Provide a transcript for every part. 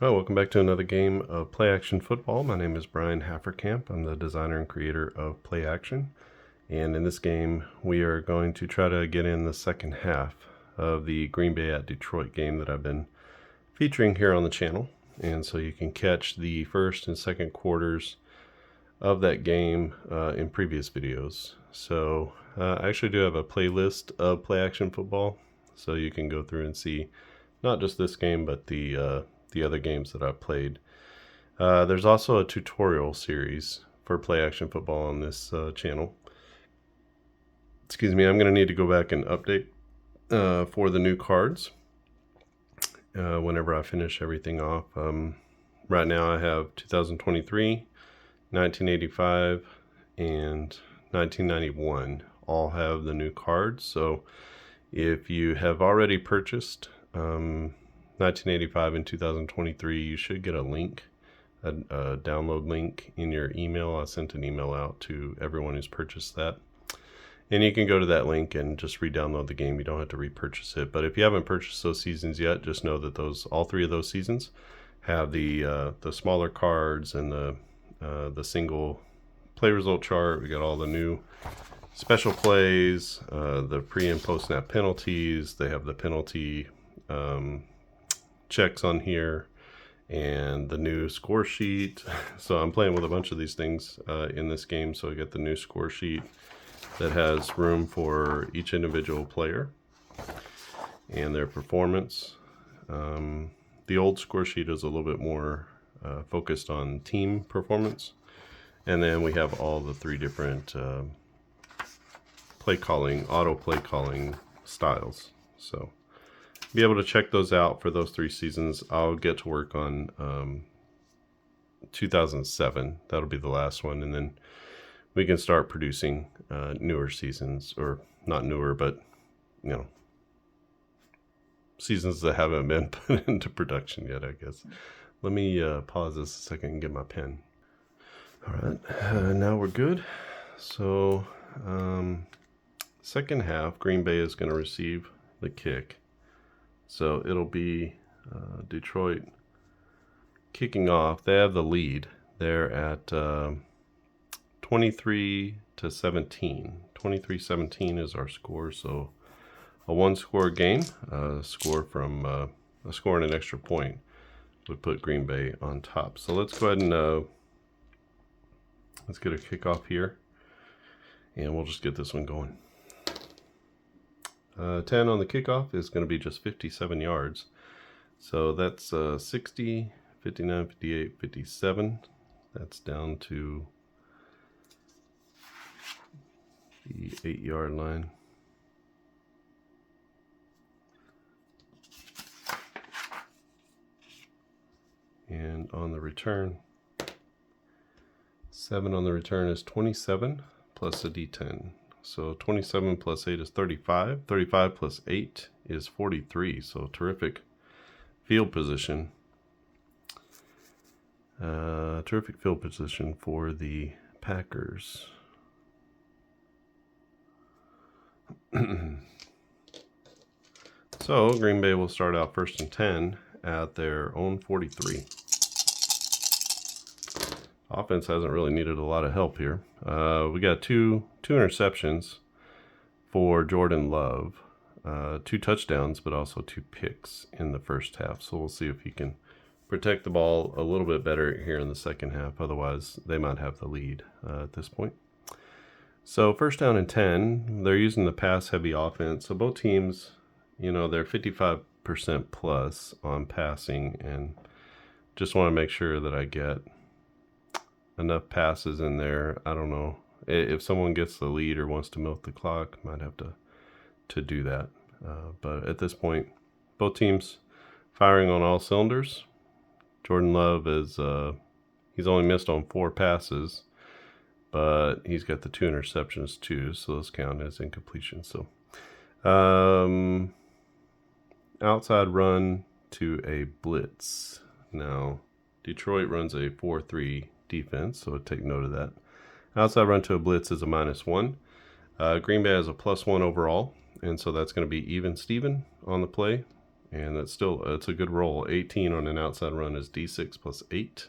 Well, welcome back to another game of Play Action Football. My name is Brian Hafferkamp. I'm the designer and creator of Play Action. And in this game, we are going to try to get in the second half of the Green Bay at Detroit game that I've been featuring here on the channel. And so you can catch the first and second quarters of that game in previous videos. So I actually do have a playlist of Play Action Football. So you can go through and see not just this game, but the other games that I've played. There's also a tutorial series for Play Action Football on this channel. Excuse me, I'm going to need to go back and update for the new cards whenever I finish everything off. Right now I have 2023, 1985, and 1991 all have the new cards. So if you have already purchased 1985 and 2023, you should get a link, a download link in your email. I sent an email out to everyone who's purchased that. And you can go to that link and just re-download the game. You don't have to repurchase it. But if you haven't purchased those seasons yet, just know that all three of those seasons have the smaller cards and the single play result chart. We got all the new special plays, the pre and post snap penalties. They have the penalty checks on here and the new score sheet. So I'm playing with a bunch of these things in this game. So I get the new score sheet that has room for each individual player and their performance. The old score sheet is a little bit more focused on team performance. And then we have all the three different auto play calling styles. So be able to check those out for those 3 seasons. I'll get to work on 2007. That'll be the last one. And then we can start producing newer seasons, or not newer, but seasons that haven't been put into production yet, I guess. Let me pause this a second and get my pen. All right, now we're good. So second half, Green Bay is going to receive the kick. So it'll be Detroit kicking off. They have the lead. They're at 23-17. 23-17 is our score. So a 1-score game, score from a score and an extra point would put Green Bay on top. So let's go ahead and let's get a kickoff here, and we'll just get this one going. 10 on the kickoff is going to be just 57 yards. So that's 60, 59, 58, 57. That's down to the 8-yard line. And on the return, 7 on the return is 27 plus a D10. So 27 plus 8 is 35. 35 plus 8 is 43. So terrific field position. Terrific field position for the Packers. So Green Bay will start out 1st and 10 at their own 43. Offense hasn't really needed a lot of help here. We got two interceptions for Jordan Love, 2 touchdowns, but also 2 picks in the first half. So we'll see if he can protect the ball a little bit better here in the second half. Otherwise, they might have the lead at this point. So 1st down and 10, they're using the pass-heavy offense. So both teams, they're 55% plus on passing, and just want to make sure that I get enough passes in there. I don't know if someone gets the lead or wants to milk the clock, might have to do that. But at this point, both teams firing on all cylinders. Jordan Love is he's only missed on 4 passes, but he's got the 2 interceptions too, so those count as incompletion. So outside run to a blitz. Now Detroit runs a 4-3 defense, so take note of that. Outside run to a blitz is a -1. Green Bay has a +1 overall, and so that's going to be even Steven on the play. And that's still, it's a good roll. 18 on an outside run is D6 plus 8.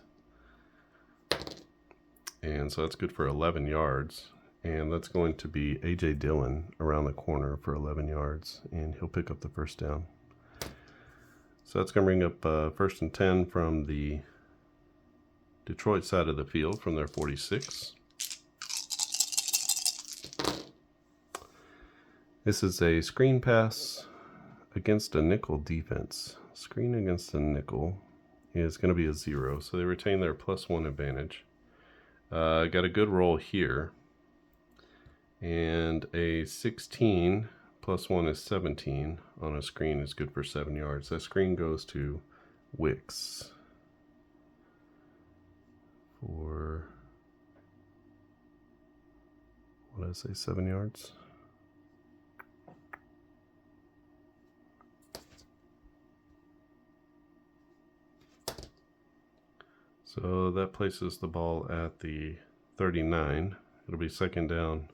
And so that's good for 11 yards. And that's going to be A.J. Dillon around the corner for 11 yards. And he'll pick up the first down. So that's going to bring up 1st and 10 from the Detroit side of the field from their 46. This is a screen pass against a nickel defense. Screen against a nickel is going to be a 0, so they retain their +1 advantage. Got a good roll here, and a 16 +1 is 17 on a screen is good for 7 yards. That screen goes to Wicks for, what did I say, 7 yards? So that places the ball at the 39. It'll be 2nd down.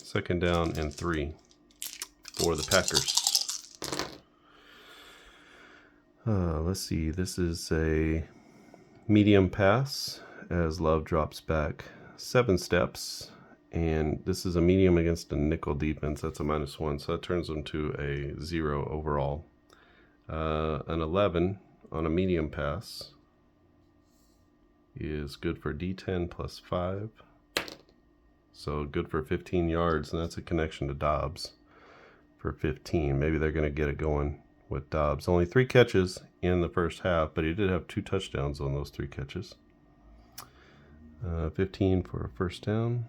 2nd down and 3 for the Packers. Let's see. This is a medium pass as Love drops back 7 steps. And this is a medium against a nickel defense. That's a -1. So that turns them to a 0 overall. An 11 on a medium pass is good for D10 plus 5. So good for 15 yards, and that's a connection to Dobbs for 15. Maybe they're going to get it going with Dobbs. Only 3 catches in the first half, but he did have 2 touchdowns on those 3 catches. 15 for a first down.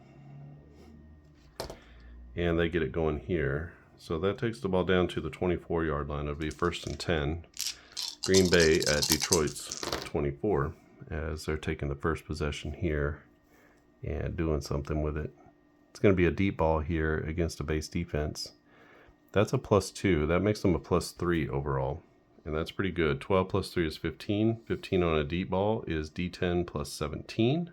And they get it going here. So that takes the ball down to the 24-yard line. It'll be 1st and 10. Green Bay at Detroit's 24 as they're taking the first possession here and doing something with it. It's going to be a deep ball here against a base defense. That's a +2. That makes them a +3 overall. And that's pretty good. 12 plus 3 is 15. 15 on a deep ball is D10 plus 17.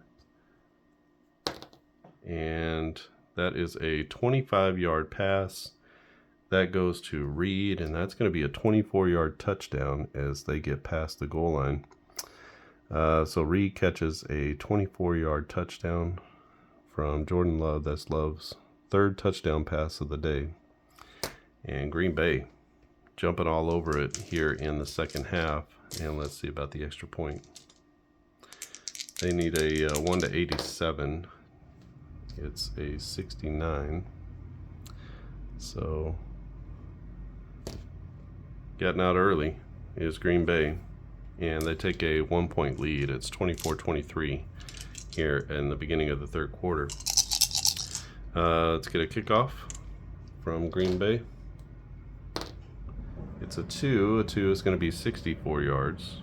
And that is a 25-yard pass. That goes to Reed, and that's going to be a 24-yard touchdown as they get past the goal line. So Reed catches a 24-yard touchdown from Jordan Love. That's Love's 3rd touchdown pass of the day. And Green Bay jumping all over it here in the second half. And let's see about the extra point. They need a 1-87. It's a 69. So getting out early is Green Bay, and they take a 1-point lead. It's 24-23 here in the beginning of the 3rd quarter. Let's get a kickoff from Green Bay. It's a 2. A 2 is going to be 64 yards.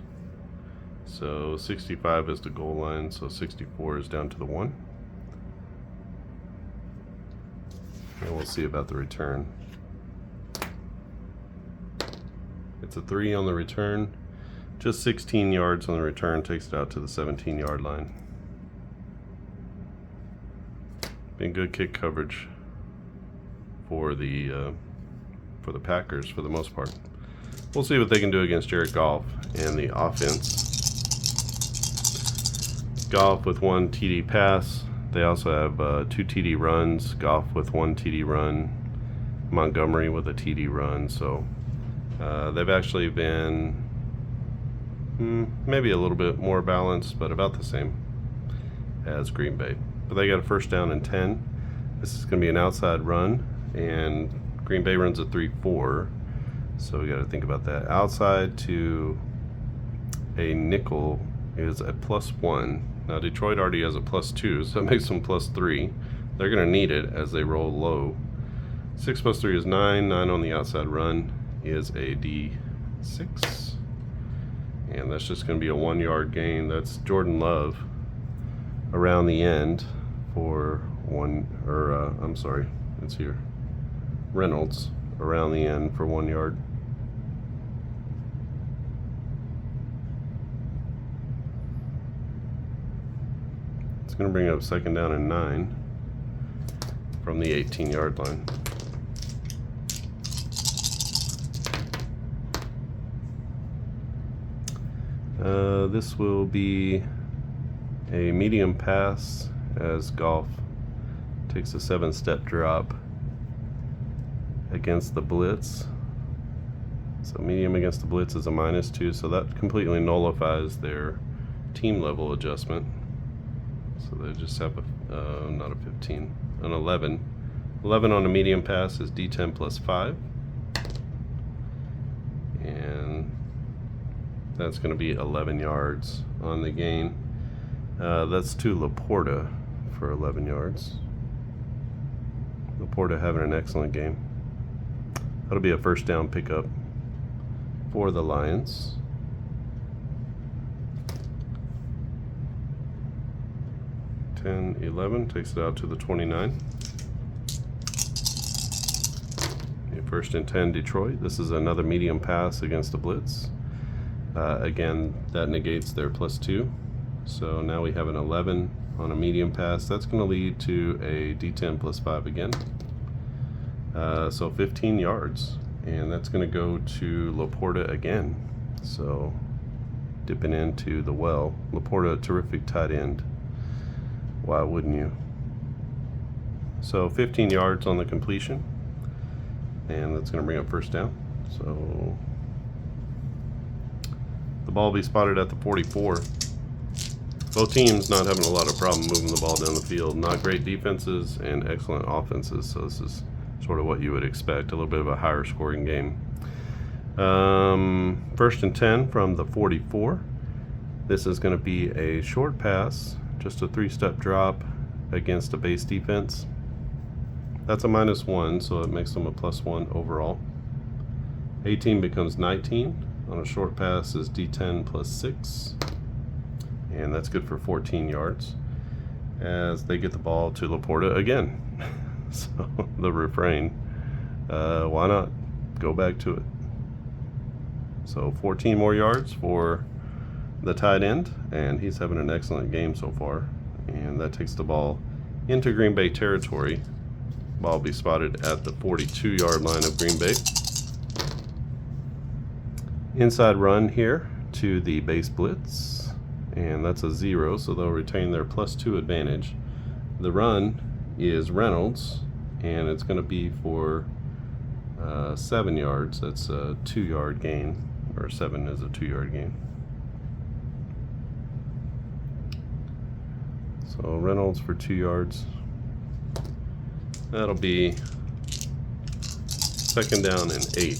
So 65 is the goal line, so 64 is down to the 1. And we'll see about the return. It's a 3 on the return. Just 16 yards on the return takes it out to the 17-yard line. Been good kick coverage for the Packers for the most part. We'll see what they can do against Jared Goff and the offense. Goff with 1 TD pass. They also have 2 TD runs. Goff with 1 TD run. Montgomery with a TD run. So they've actually been maybe a little bit more balanced, but about the same as Green Bay. But they got a 1st down and 10. This is going to be an outside run, and Green Bay runs a 3-4. So we got to think about that. Outside to a nickel is a +1. Now Detroit already has a +2, so that makes them +3. They're going to need it as they roll low. 6 plus 3 is 9. 9 on the outside run is a D6. And that's just going to be a 1-yard gain. That's Jordan Love around the end for it's here. Reynolds around the end for 1 yard. It's going to bring up 2nd down and 9 from the 18-yard line. This will be a medium pass as Goff takes a 7-step drop against the blitz. So medium against the blitz is a -2, so that completely nullifies their team level adjustment. So they just have a, not a 15, an 11. 11 on a medium pass is D10 plus 5. And that's going to be 11 yards on the gain. That's to Laporta for 11 yards. Laporta having an excellent game. That'll be a first down pickup for the Lions. Ten, 11 takes it out to the 29. First and 10, Detroit. This is another medium pass against the blitz. Again, that negates their +2. So now we have an 11 on a medium pass. That's going to lead to a D10 plus 5 again. So 15 yards. And that's going to go to Laporta again. So dipping into the well. Laporta, a terrific tight end. Why wouldn't you? So 15 yards on the completion. And that's going to bring up first down. So the ball will be spotted at the 44. Both teams not having a lot of problem moving the ball down the field. Not great defenses and excellent offenses. So this is sort of what you would expect. A little bit of a higher scoring game. First and 10 from the 44. This is going to be a short pass. Just a 3-step drop against a base defense. That's a -1, so it makes them a +1 overall. 18 becomes 19. On a short pass is D10 plus 6. And that's good for 14 yards. As they get the ball to Laporta again. So the refrain, why not go back to it? So 14 more yards for the tight end. And he's having an excellent game so far. And that takes the ball into Green Bay territory. Ball will be spotted at the 42-yard line of Green Bay. Inside run here to the base blitz, and that's a 0, so they'll retain their +2 advantage. The run is Reynolds, and it's going to be for 7 yards. That's a 2-yard gain, or 7 is a 2-yard gain. So Reynolds for 2 yards. That'll be second down and 8.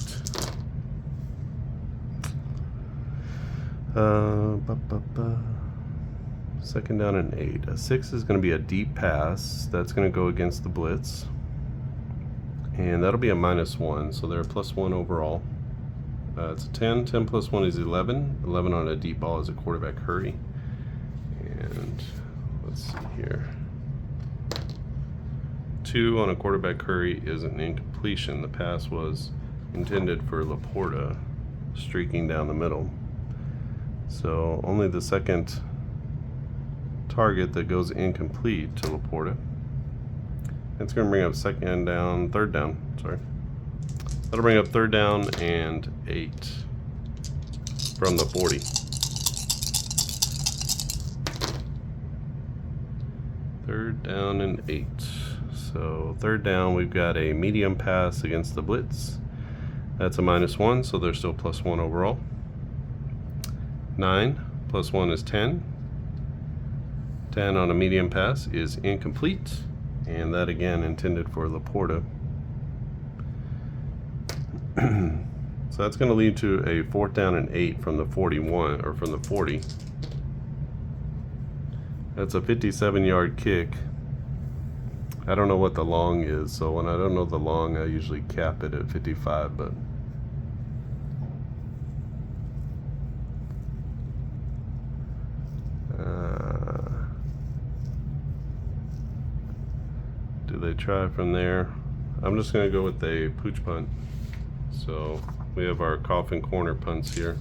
Second down and 8. A 6 is going to be a deep pass. That's going to go against the blitz. And that'll be a -1, so they're a +1 overall. It's a 10. 10 plus 1 is 11. 11 on a deep ball is a quarterback hurry. And let's see here. 2 on a quarterback hurry is an incompletion. The pass was intended for Laporta, streaking down the middle. So only the second target that goes incomplete to Laporta. It's going to bring up third down. That'll bring up third down and 8 from the 40. Third down and 8. So third down, we've got a medium pass against the blitz. That's a -1, so they're still +1 overall. 9 plus 1 is 10. 10 on a medium pass is incomplete, and that again intended for Laporta. So that's going to lead to a 4th down and 8 from the 41, or from the 40. That's a 57-yard kick. I don't know what the long is, so when I don't know the long, I usually cap it at 55, but do they try from there? I'm just going to go with a pooch punt. So we have our coffin corner punts here.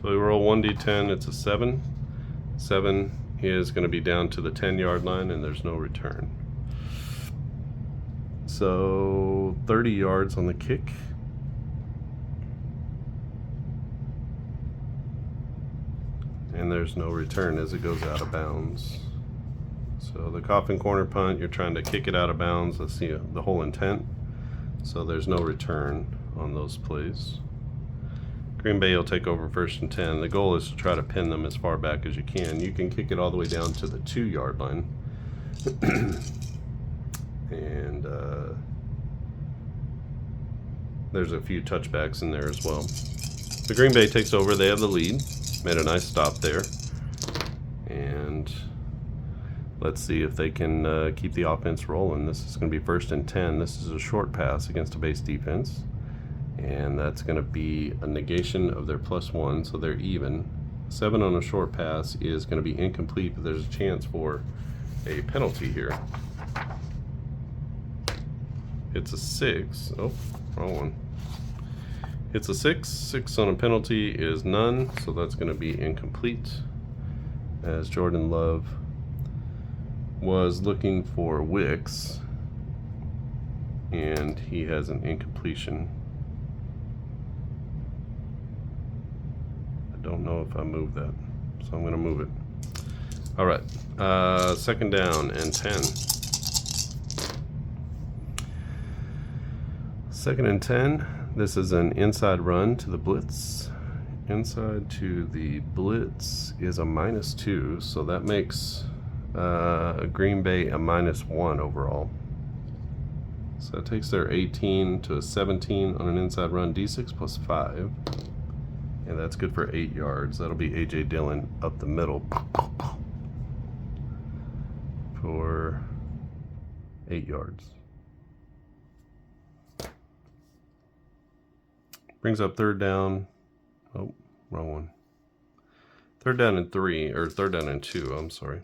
So we roll 1d10, it's a 7. 7 is going to be down to the 10-yard line, and there's no return. So 30 yards on the kick. and there's no return as it goes out of bounds. So the coffin corner punt, you're trying to kick it out of bounds. That's the whole intent. So there's no return on those plays. Green Bay will take over 1st and 10. The goal is to try to pin them as far back as you can. You can kick it all the way down to the 2-yard line. And there's a few touchbacks in there as well. The Green Bay takes over. They have the lead. Made a nice stop there. And let's see if they can keep the offense rolling. This is going to be 1st and 10. This is a short pass against a base defense. And that's going to be a negation of their +1, so they're even. 7 on a short pass is going to be incomplete, but there's a chance for a penalty here. It's a 6. Oh, wrong one. It's a 6. 6 on a penalty is none, so that's going to be incomplete. As Jordan Love was looking for Wicks, and he has an incompletion. I don't know if I moved that, so I'm going to move it. All right, 2nd down and 10. 2nd and 10. This is an inside run to the blitz. Inside to the blitz is a -2, so that makes Green Bay a -1 overall. So that takes their 18 to a 17 on an inside run. D6 +5. And that's good for 8 yards. That'll be A.J. Dillon up the middle for 8 yards. Brings up 3rd down. Oh, wrong one. 3rd down and 3, or 3rd down and 2, I'm sorry.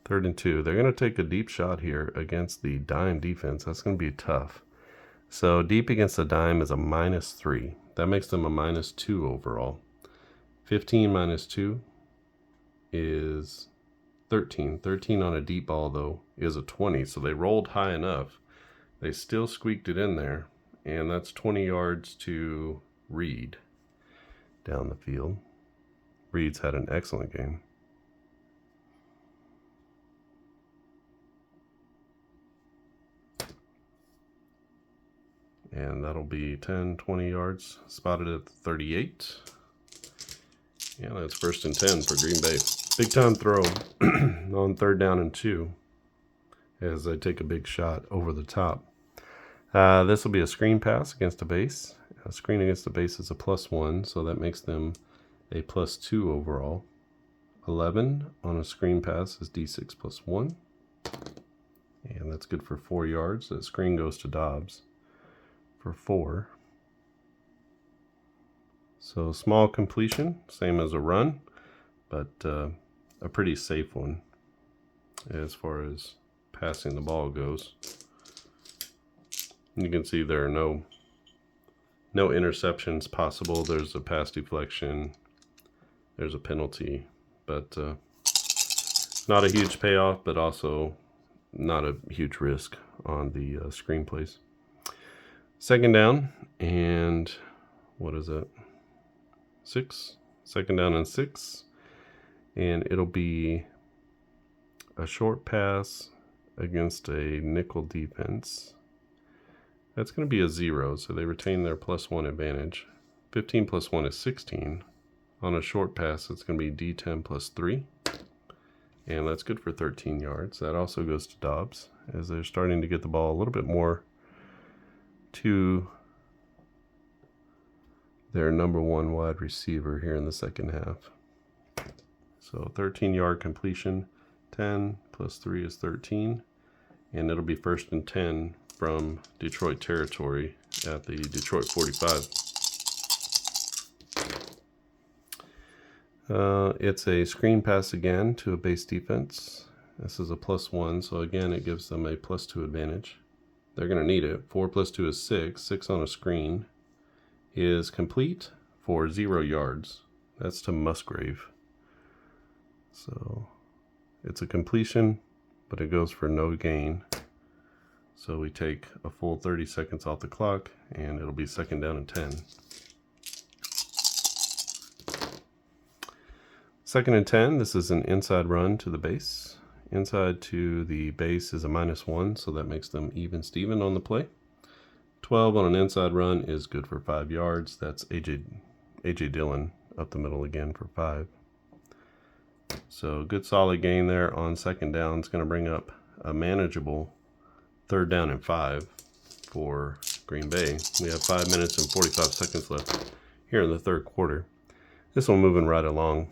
3rd and 2. They're going to take a deep shot here against the dime defense. That's going to be tough. So deep against the dime is a -3. That makes them a -2 overall. 15 minus 2 is 13. 13 on a deep ball, though, is a 20. So they rolled high enough. They still squeaked it in there. And that's 20 yards to Reed down the field. Reed's had an excellent game. And that'll be 10, 20 yards, spotted at 38. Yeah, that's 1st and 10 for Green Bay. Big time throw on 3rd down and 2 as they take a big shot over the top. This will be a screen pass against a base. A screen against the base is a +1, so that makes them a +2 overall. 11 on a screen pass is D6 +1. And that's good for 4 yards. That screen goes to Dobbs for 4. So small completion, same as a run, but a pretty safe one as far as passing the ball goes. You can see there are no interceptions possible. There's a pass deflection, there's a penalty, but not a huge payoff, but also not a huge risk on the screenplays. 2nd down and what is it? 6. 2nd down and 6. And it'll be a short pass against a nickel defense. That's going to be a 0, so they retain their +1 advantage. 15 + 1 is 16. On a short pass, it's going to be D10 +3. And that's good for 13 yards. That also goes to Dobbs as they're starting to get the ball a little bit more to their #1 wide receiver here in the 2nd half. So 13-yard completion, 10 + 3 is 13, and it'll be 1st and 10 from Detroit territory at the Detroit 45. It's a screen pass again to a base defense. This is a +1, so again it gives them a +2 advantage. They're going to need it. 4 + 2 is 6. 6 on a screen is complete for 0 yards. That's to Musgrave. So it's a completion, but it goes for no gain. So we take a full 30 seconds off the clock, and it'll be 2nd down and 10. 2nd and 10, this is an inside run to the base. Inside to the base is a -1, so that makes them even Steven on the play. 12 on an inside run is good for 5 yards. That's A.J. Dillon up the middle again for 5. So good solid gain there on 2nd down. It's going to bring up a manageable 3rd down and 5 for Green Bay. We have 5 minutes and 45 seconds left here in the 3rd quarter. This one moving right along.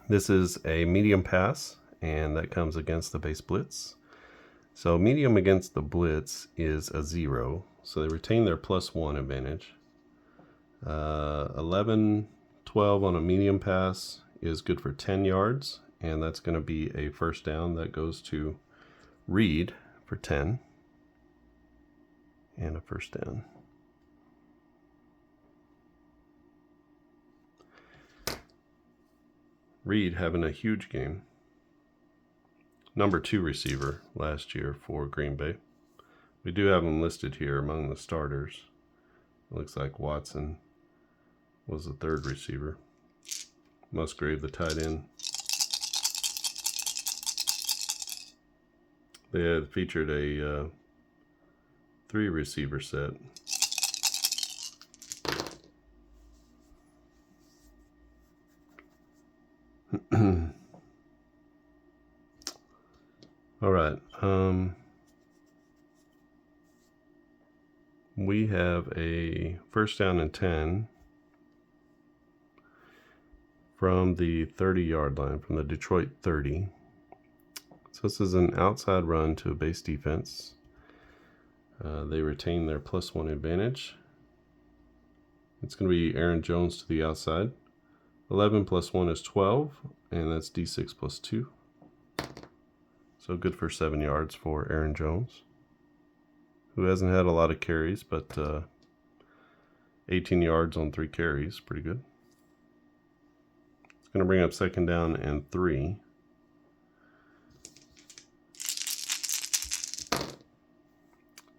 This is a medium pass, and that comes against the base blitz. So medium against the blitz is a 0, so they retain their +1 advantage. 11, 12 on a medium pass is good for 10 yards, and that's going to be a 1st down that goes to Reed for 10, and a 1st down. Reed having a huge game. Number 2 receiver last year for Green Bay. We do have him listed here among the starters. It looks like Watson was the 3rd receiver. Musgrave the tight end. They had featured a 3 receiver set. All right. We have a 1st down and 10 from the 30-yard line, from the Detroit 30. So this is an outside run to a base defense. They retain their +1 advantage. It's going to be Aaron Jones to the outside. 11 + 1 is 12, and that's D6 + 2. So good for 7 yards for Aaron Jones, who hasn't had a lot of carries, but 18 yards on 3 carries, pretty good. It's going to bring up 2nd down and 3.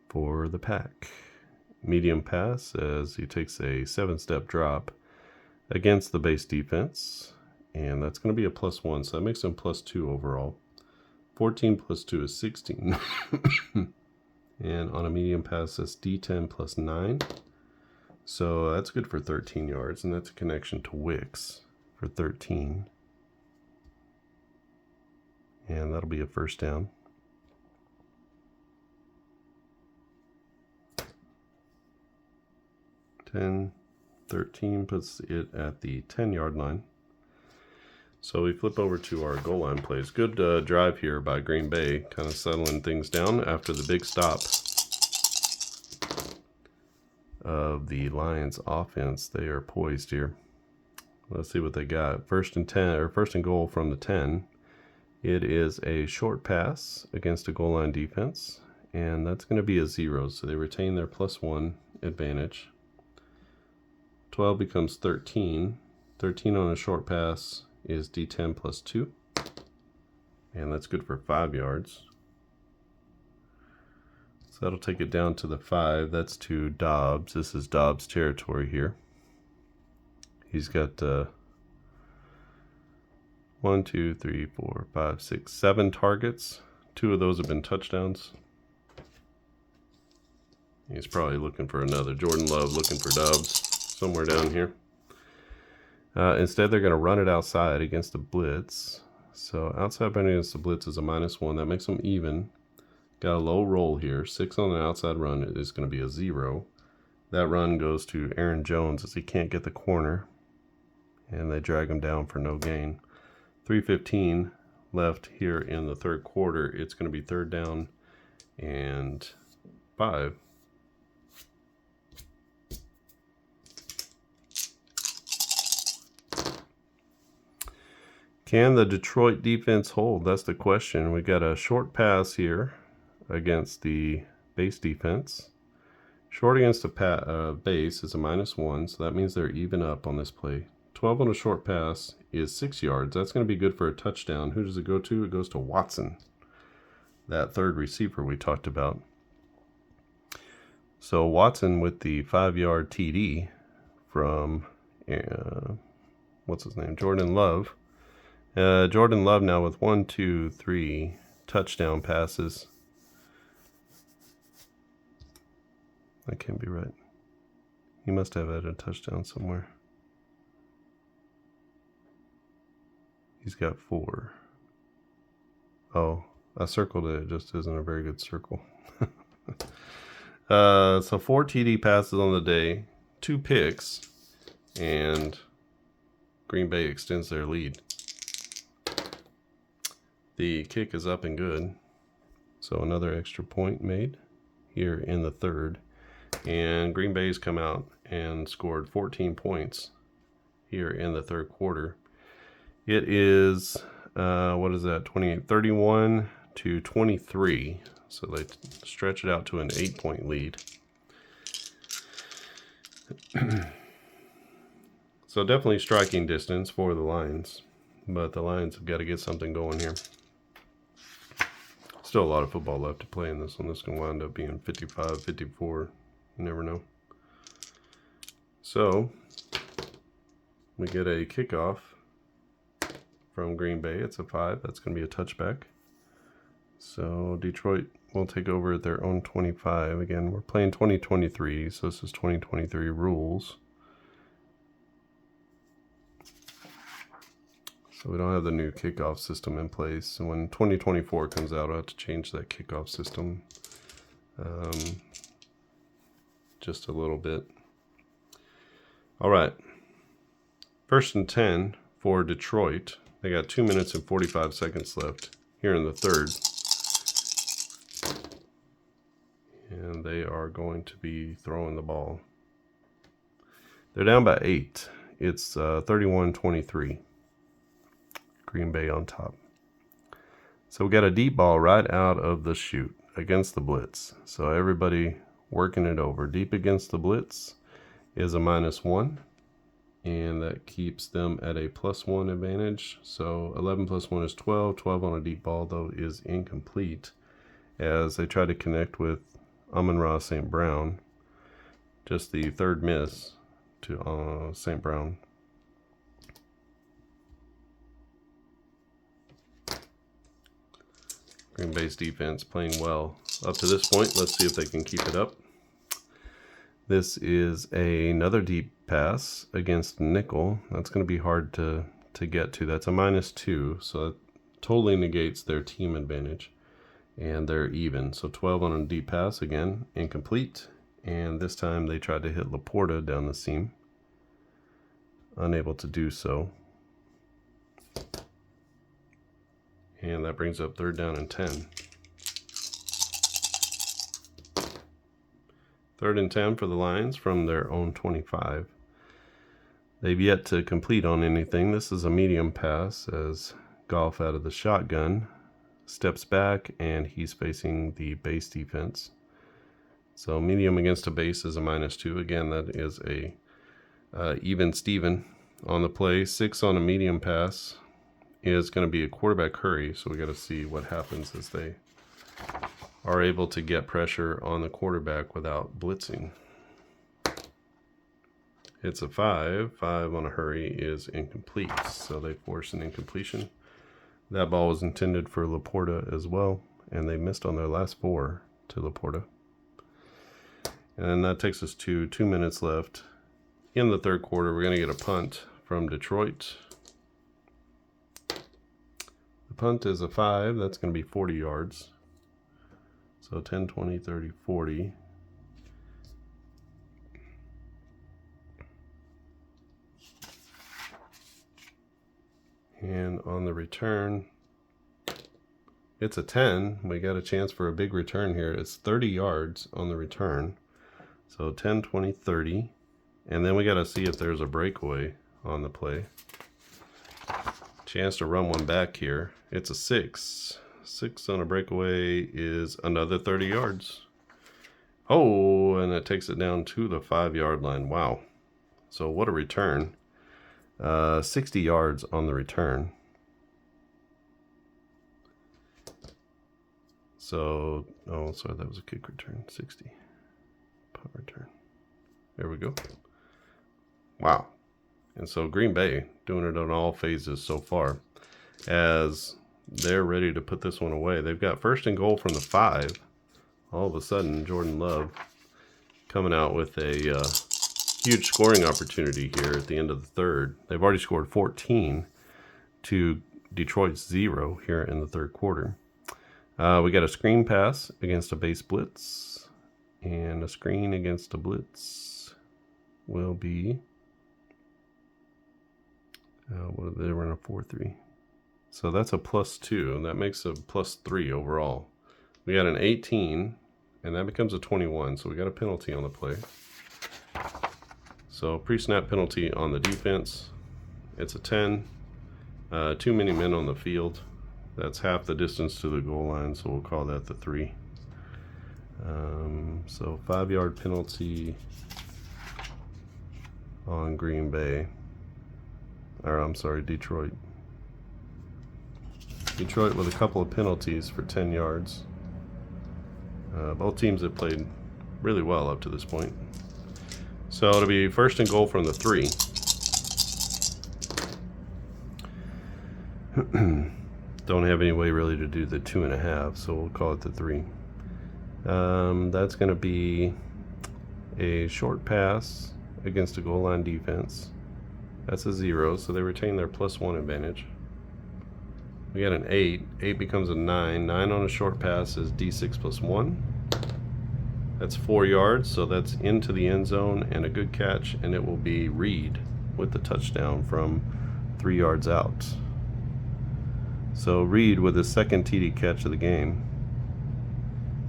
For the Pack. Medium pass as he takes a 7-step drop against the base defense, and that's going to be a +1, so that makes him +2 overall. 14 + 2 is 16. And on a medium pass, that's D10 + 9. So that's good for 13 yards, and that's a connection to Wicks for 13. And that'll be a 1st down. And 13 puts it at the 10-yard line. So we flip over to our goal line plays. Good drive here by Green Bay, kind of settling things down after the big stop of the Lions offense. They are poised here. Let's see what they got. 1st and 10, or 1st and goal from the 10. It is a short pass against a goal line defense, and that's going to be a 0, so they retain their +1 advantage. 12 becomes 13. 13 on a short pass is D10 + 2. And that's good for 5 yards. So that'll take it down to the 5. That's to Dobbs. This is Dobbs' territory here. He's got 1, 2, 3, 4, 5, 6, 7 targets. 2 of those have been touchdowns. He's probably looking for another. Jordan Love looking for Dobbs somewhere down here. Instead, they're going to run it outside against the blitz. So outside running against the blitz is a -1. That makes them even. Got a low roll here. 6 on the outside run is going to be a 0. That run goes to Aaron Jones as he can't get the corner. And they drag him down for no gain. 3:15 left here in the 3rd quarter. It's going to be 3rd down and 5. Can the Detroit defense hold? That's the question. We got a short pass here against the base defense. Short against the base is a -1, so that means they're even up on this play. 12 on a short pass is 6 yards. That's going to be good for a touchdown. Who does it go to? It goes to Watson. that third receiver we talked about. So Watson with the 5-yard TD from, what's his name? Jordan Love. Jordan Love now with 1, 2, 3 touchdown passes. That can't be right. He must have had a touchdown somewhere. He's got 4. Oh, I circled it. It just isn't a very good circle. So 4 TD passes on the day, 2 picks, and Green Bay extends their lead. The kick is up and good. So another extra point made here in the third. And Green Bay's come out and scored 14 points here in the third quarter. It is, 31 to 23. So they stretch it out to an 8-point lead. So definitely striking distance for the Lions. But the Lions have got to get something going here. Still a lot of football left to play in this one. This can wind up being 55, 54. You never know. So we get a kickoff from Green Bay. It's a 5. That's going to be a touchback. So Detroit will take over at their own 25. Again, we're playing 2023, so this is 2023 rules. So we don't have the new kickoff system in place. So when 2024 comes out, I'll have to change that kickoff system just a little bit. All right. 1st and 10 for Detroit. They got 2 minutes and 45 seconds left here in the third. And they are going to be throwing the ball. They're down by 8. It's 31-23. Green Bay on top. So we got a deep ball right out of the chute against the blitz. So everybody working it over. Deep against the blitz is a -1. And that keeps them at a +1 advantage. So 11 + 1 is 12. 12 on a deep ball, though, is incomplete as they try to connect with Amon-Ra St. Brown. Just the third miss to St. Brown. Green Bay's defense playing well up to this point. Let's see if they can keep it up. This is another deep pass against nickel. That's going to be hard to get to. That's a -2, so that totally negates their team advantage. And they're even. So 12 on a deep pass, again, incomplete. And this time they tried to hit Laporta down the seam. Unable to do so. And that brings up 3rd down and 10. 3rd and 10 for the Lions from their own 25. They've yet to complete on anything. This is a medium pass as Goff out of the shotgun steps back and he's facing the base defense. So medium against a base is a -2. Again, that is a even Steven on the play. 6 on a medium pass is going to be a quarterback hurry. So we got to see what happens as they are able to get pressure on the quarterback without blitzing. It's a 5. 5 on a hurry is incomplete. So they force an incompletion. That ball was intended for Laporta as well. And they missed on their last 4 to Laporta. And that takes us to 2 minutes left. In the third quarter, we're going to get a punt from Detroit. The punt is a 5. That's going to be 40 yards. So 10, 20, 30, 40. And on the return, it's a 10. We got a chance for a big return here. It's 30 yards on the return. So 10, 20, 30. And then we got to see if there's a breakaway on the play. Chance to run one back here. It's a 6. 6 on a breakaway is another 30 yards. Oh, and it takes it down to the 5-yard line. Wow. So what a return. 60 yards on the return. So, oh, sorry, that was a kick return. 60. Punt return. There we go. Wow. And so Green Bay doing it on all phases so far, as they're ready to put this one away. They've got first and goal from the 5. All of a sudden, Jordan Love coming out with a huge scoring opportunity here at the end of the third. They've already scored 14 to Detroit's 0 here in the third quarter. We got a screen pass against a base blitz, and a screen against a blitz will be what are they run a 4-3, so that's a +2, and that makes a +3 overall. We got an 18, and that becomes a 21, so we got a penalty on the play. So pre-snap penalty on the defense. It's a 10. Too many men on the field. That's half the distance to the goal line, so we'll call that the 3. So 5-yard penalty on Green Bay. Or I'm sorry, Detroit. Detroit with a couple of penalties for 10 yards. Both teams have played really well up to this point. So it'll be first and goal from the 3. Don't have any way really to do the 2.5, so we'll call it the 3. That's going to be a short pass against a goal line defense. That's a 0, so they retain their +1 advantage. We got an 8. 8 becomes a 9. 9 on a short pass is D6 +1. That's 4 yards, so that's into the end zone and a good catch, and it will be Reed with the touchdown from 3 yards out. So Reed with his second TD catch of the game,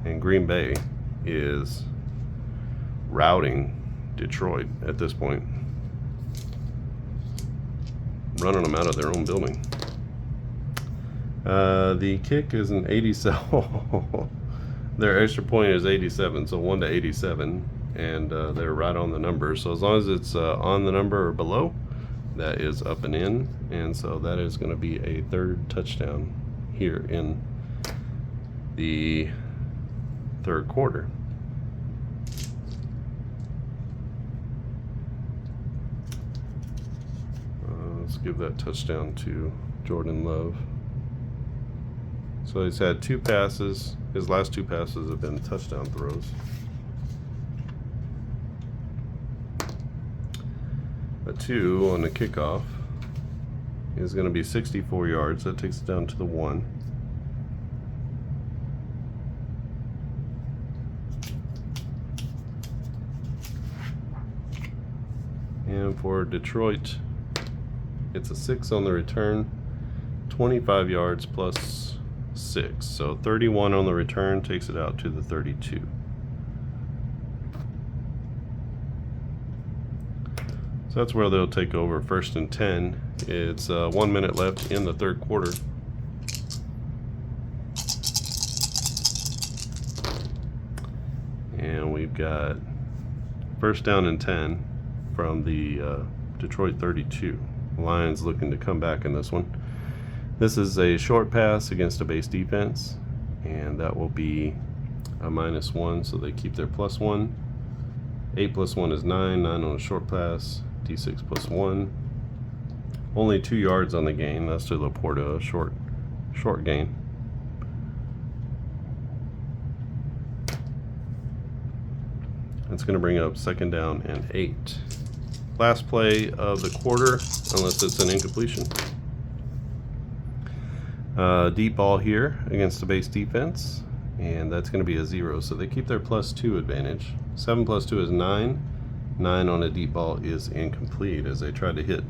and Green Bay is routing Detroit at this point, running them out of their own building. The kick is an 87. Their extra point is 87, so 1-87, and they're right on the number. So as long as it's on the number or below, that is up and in, and so that is going to be a 3rd touchdown here in the 3rd quarter. Let's give that touchdown to Jordan Love. So he's had 2 passes. His last 2 passes have been touchdown throws. A 2 on the kickoff is going to be 64 yards. That takes it down to the 1. And for Detroit, it's a 6 on the return, 25 yards plus 6. So 31 on the return takes it out to the 32. So that's where they'll take over, 1st and 10. It's 1 minute left in the 3rd quarter. And we've got 1st down and 10 from the Detroit 32. Lions looking to come back in this one. This is a short pass against a base defense, and that will be a -1, so they keep their +1. 8 + 1 is 9. 9 on a short pass. D6 +1. Only 2 yards on the gain. That's to Laporta, a short gain. It's going to bring up 2nd down and 8. Last play of the quarter, unless it's an incompletion. Deep ball here against the base defense, and that's going to be a 0. So they keep their +2 advantage. 7 + 2 is 9. 9 on a deep ball is incomplete as they try to hit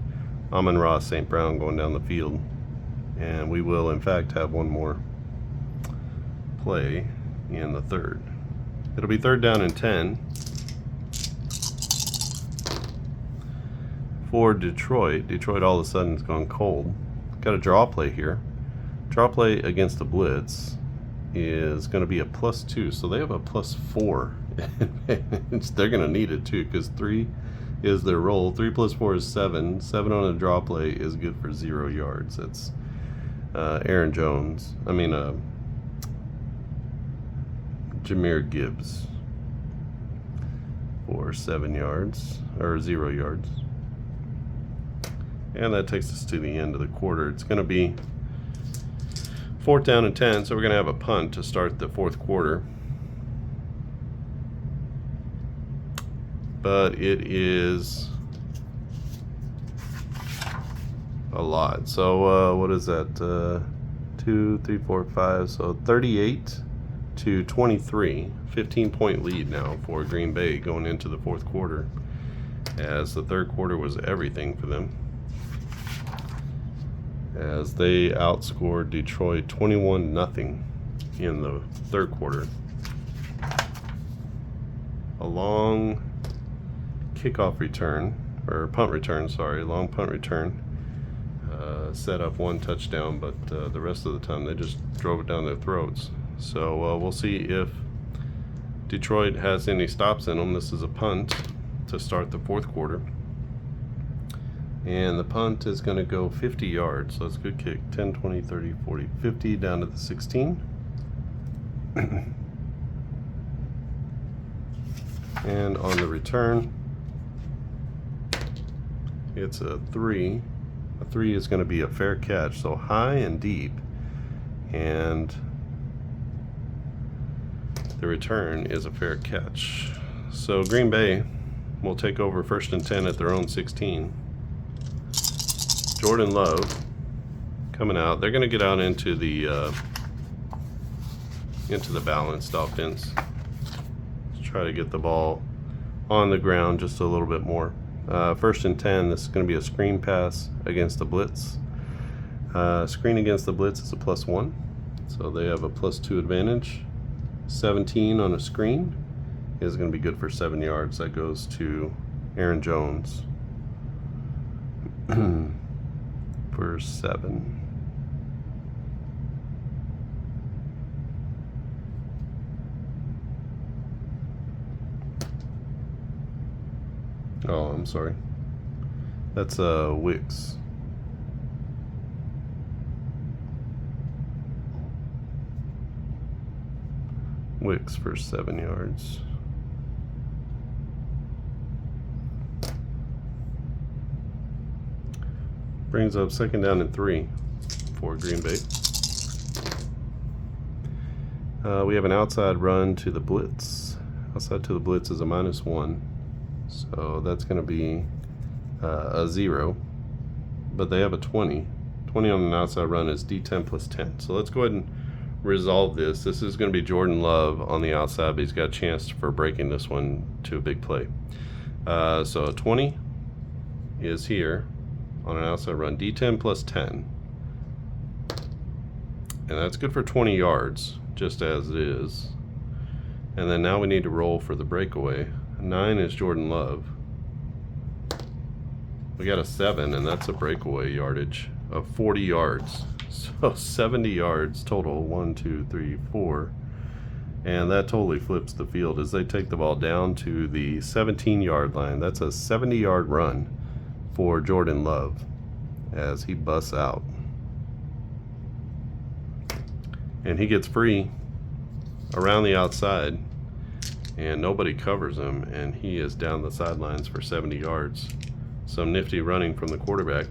Amon-Ra St. Brown going down the field. And we will, in fact, have one more play in the 3rd. It'll be 3rd down and 10. For Detroit, all of a sudden has gone cold. Got a draw play here. Draw play against the blitz is going to be a +2, so they have a +4 advantage. They're going to need it too, because 3 is their roll. 3 + 4 is 7. 7 on a draw play is good for 0 yards. That's Jahmyr Gibbs for 7 yards, or 0 yards. And that takes us to the end of the quarter. It's going to be 4th down and 10, so we're going to have a punt to start the 4th quarter. But it is a lot. So what is that? 2, 3, 4, 5. So 38 to 23. 15-point lead now for Green Bay going into the 4th quarter, as the 3rd quarter was everything for them, as they outscored Detroit 21-0 in the 3rd quarter. A long kickoff return, or punt return, sorry, long punt return, set up 1 touchdown, but the rest of the time they just drove it down their throats. So we'll see if Detroit has any stops in them. This is a punt to start the 4th quarter. And the punt is going to go 50 yards. So it's a good kick. 10, 20, 30, 40, 50 down to the 16. And on the return, it's a 3. A 3 is going to be a fair catch. So high and deep. And the return is a fair catch. So Green Bay will take over 1st and 10 at their own 16. Jordan Love coming out. They're going to get out into the balanced offense. Let's try to get the ball on the ground just a little bit more. 1st and 10. This is going to be a screen pass against the blitz. Screen against the blitz is a +1, so they have a +2 advantage. 17 on a screen is going to be good for 7 yards. That goes to Aaron Jones for 7. Oh, I'm sorry. That's Wicks. Wicks for 7 yards. Brings up 2nd down and 3 for Green Bay. We have an outside run to the blitz. Outside to the blitz is a -1. So that's going to be a 0. But they have a 20. 20 on an outside run is D10 + 10. So let's go ahead and resolve this. This is going to be Jordan Love on the outside, but he's got a chance for breaking this one to a big play. So a 20 is here on an outside run, D10 + 10. And that's good for 20 yards, just as it is. And then now we need to roll for the breakaway. 9 is Jordan Love. We got a 7, and that's a breakaway yardage of 40 yards. So 70 yards total, 1, 2, 3, 4. And that totally flips the field as they take the ball down to the 17-yard line. That's a 70-yard run for Jordan Love as he busts out. And he gets free around the outside, and nobody covers him, and he is down the sidelines for 70 yards. Some nifty running from the quarterback,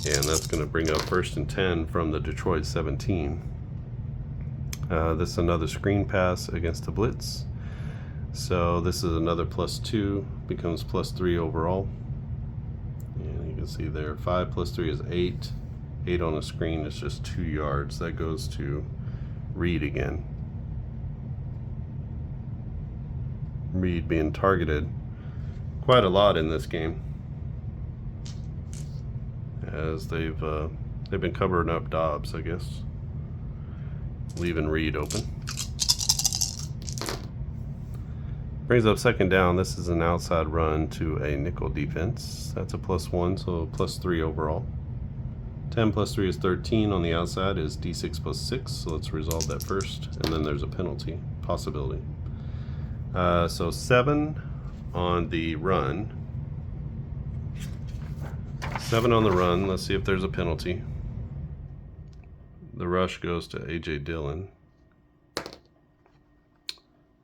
and that's going to bring up 1st and 10 from the Detroit 17. This is another screen pass against the blitz. So this is another +2, becomes +3 overall. And you can see there, 5 + 3 is 8. 8 on a screen is just 2 yards. That goes to Reed again. Reed being targeted quite a lot in this game, as they've been covering up Dobbs, I guess, leaving Reed open. Brings up 2nd down. This is an outside run to a nickel defense. That's a +1, so +3 overall. 10 + 3 is 13 on the outside is D6 + 6, so let's resolve that first, and then there's a penalty possibility. So 7 on the run. 7 on the run. Let's see if there's a penalty. The rush goes to A.J. Dillon.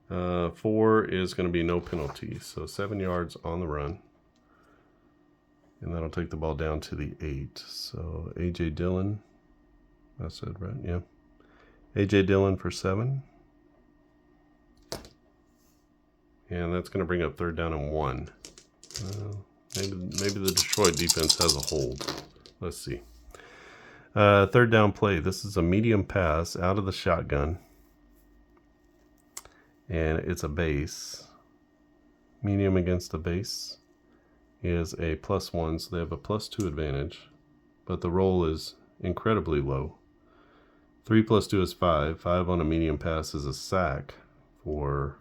4 is going to be no penalty, so 7 yards on the run. And that'll take the ball down to the 8. So A.J. Dillon, I said right, yeah. A.J. Dillon for 7. And that's going to bring up 3rd down and 1. Maybe the Detroit defense has a hold. Let's see. 3rd down play. This is a medium pass out of the shotgun. And it's a base. Medium against the base is a +1, so they have a +2 advantage. But the roll is incredibly low. 3 + 2 is 5. 5 on a medium pass is a sack for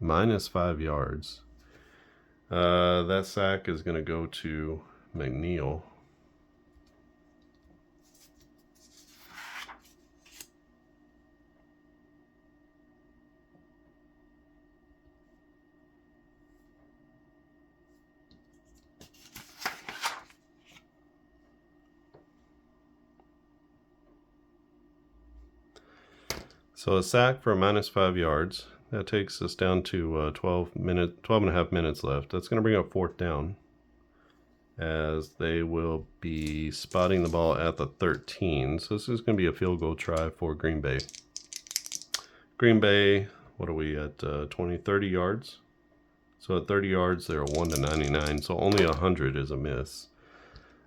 -5 yards. That sack is going to go to McNeil. So a sack for -5 yards. That takes us down to 12 and a half minutes left. That's going to bring up 4th down, as they will be spotting the ball at the 13. So this is going to be a field goal try for Green Bay. Green Bay, what are we at? 20, 30 yards. So at 30 yards, they're a 1 to 99. So only 100 is a miss.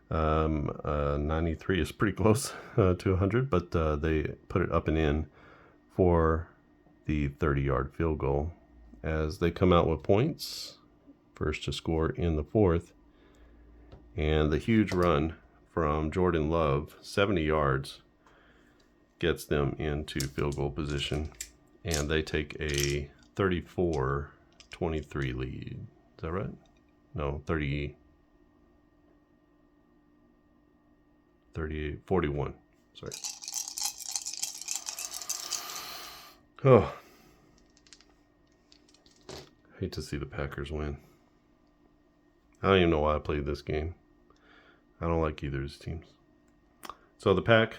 93 is pretty close to 100, but they put it up and in for the 30-yard field goal, as they come out with points. First to score in the 4th. And the huge run from Jordan Love, 70 yards, gets them into field goal position. And they take a 34-23 lead. Is that right? No, 41. Sorry. Oh, hate to see the Packers win. I don't even know why I played this game. I don't like either of these teams. So the Pack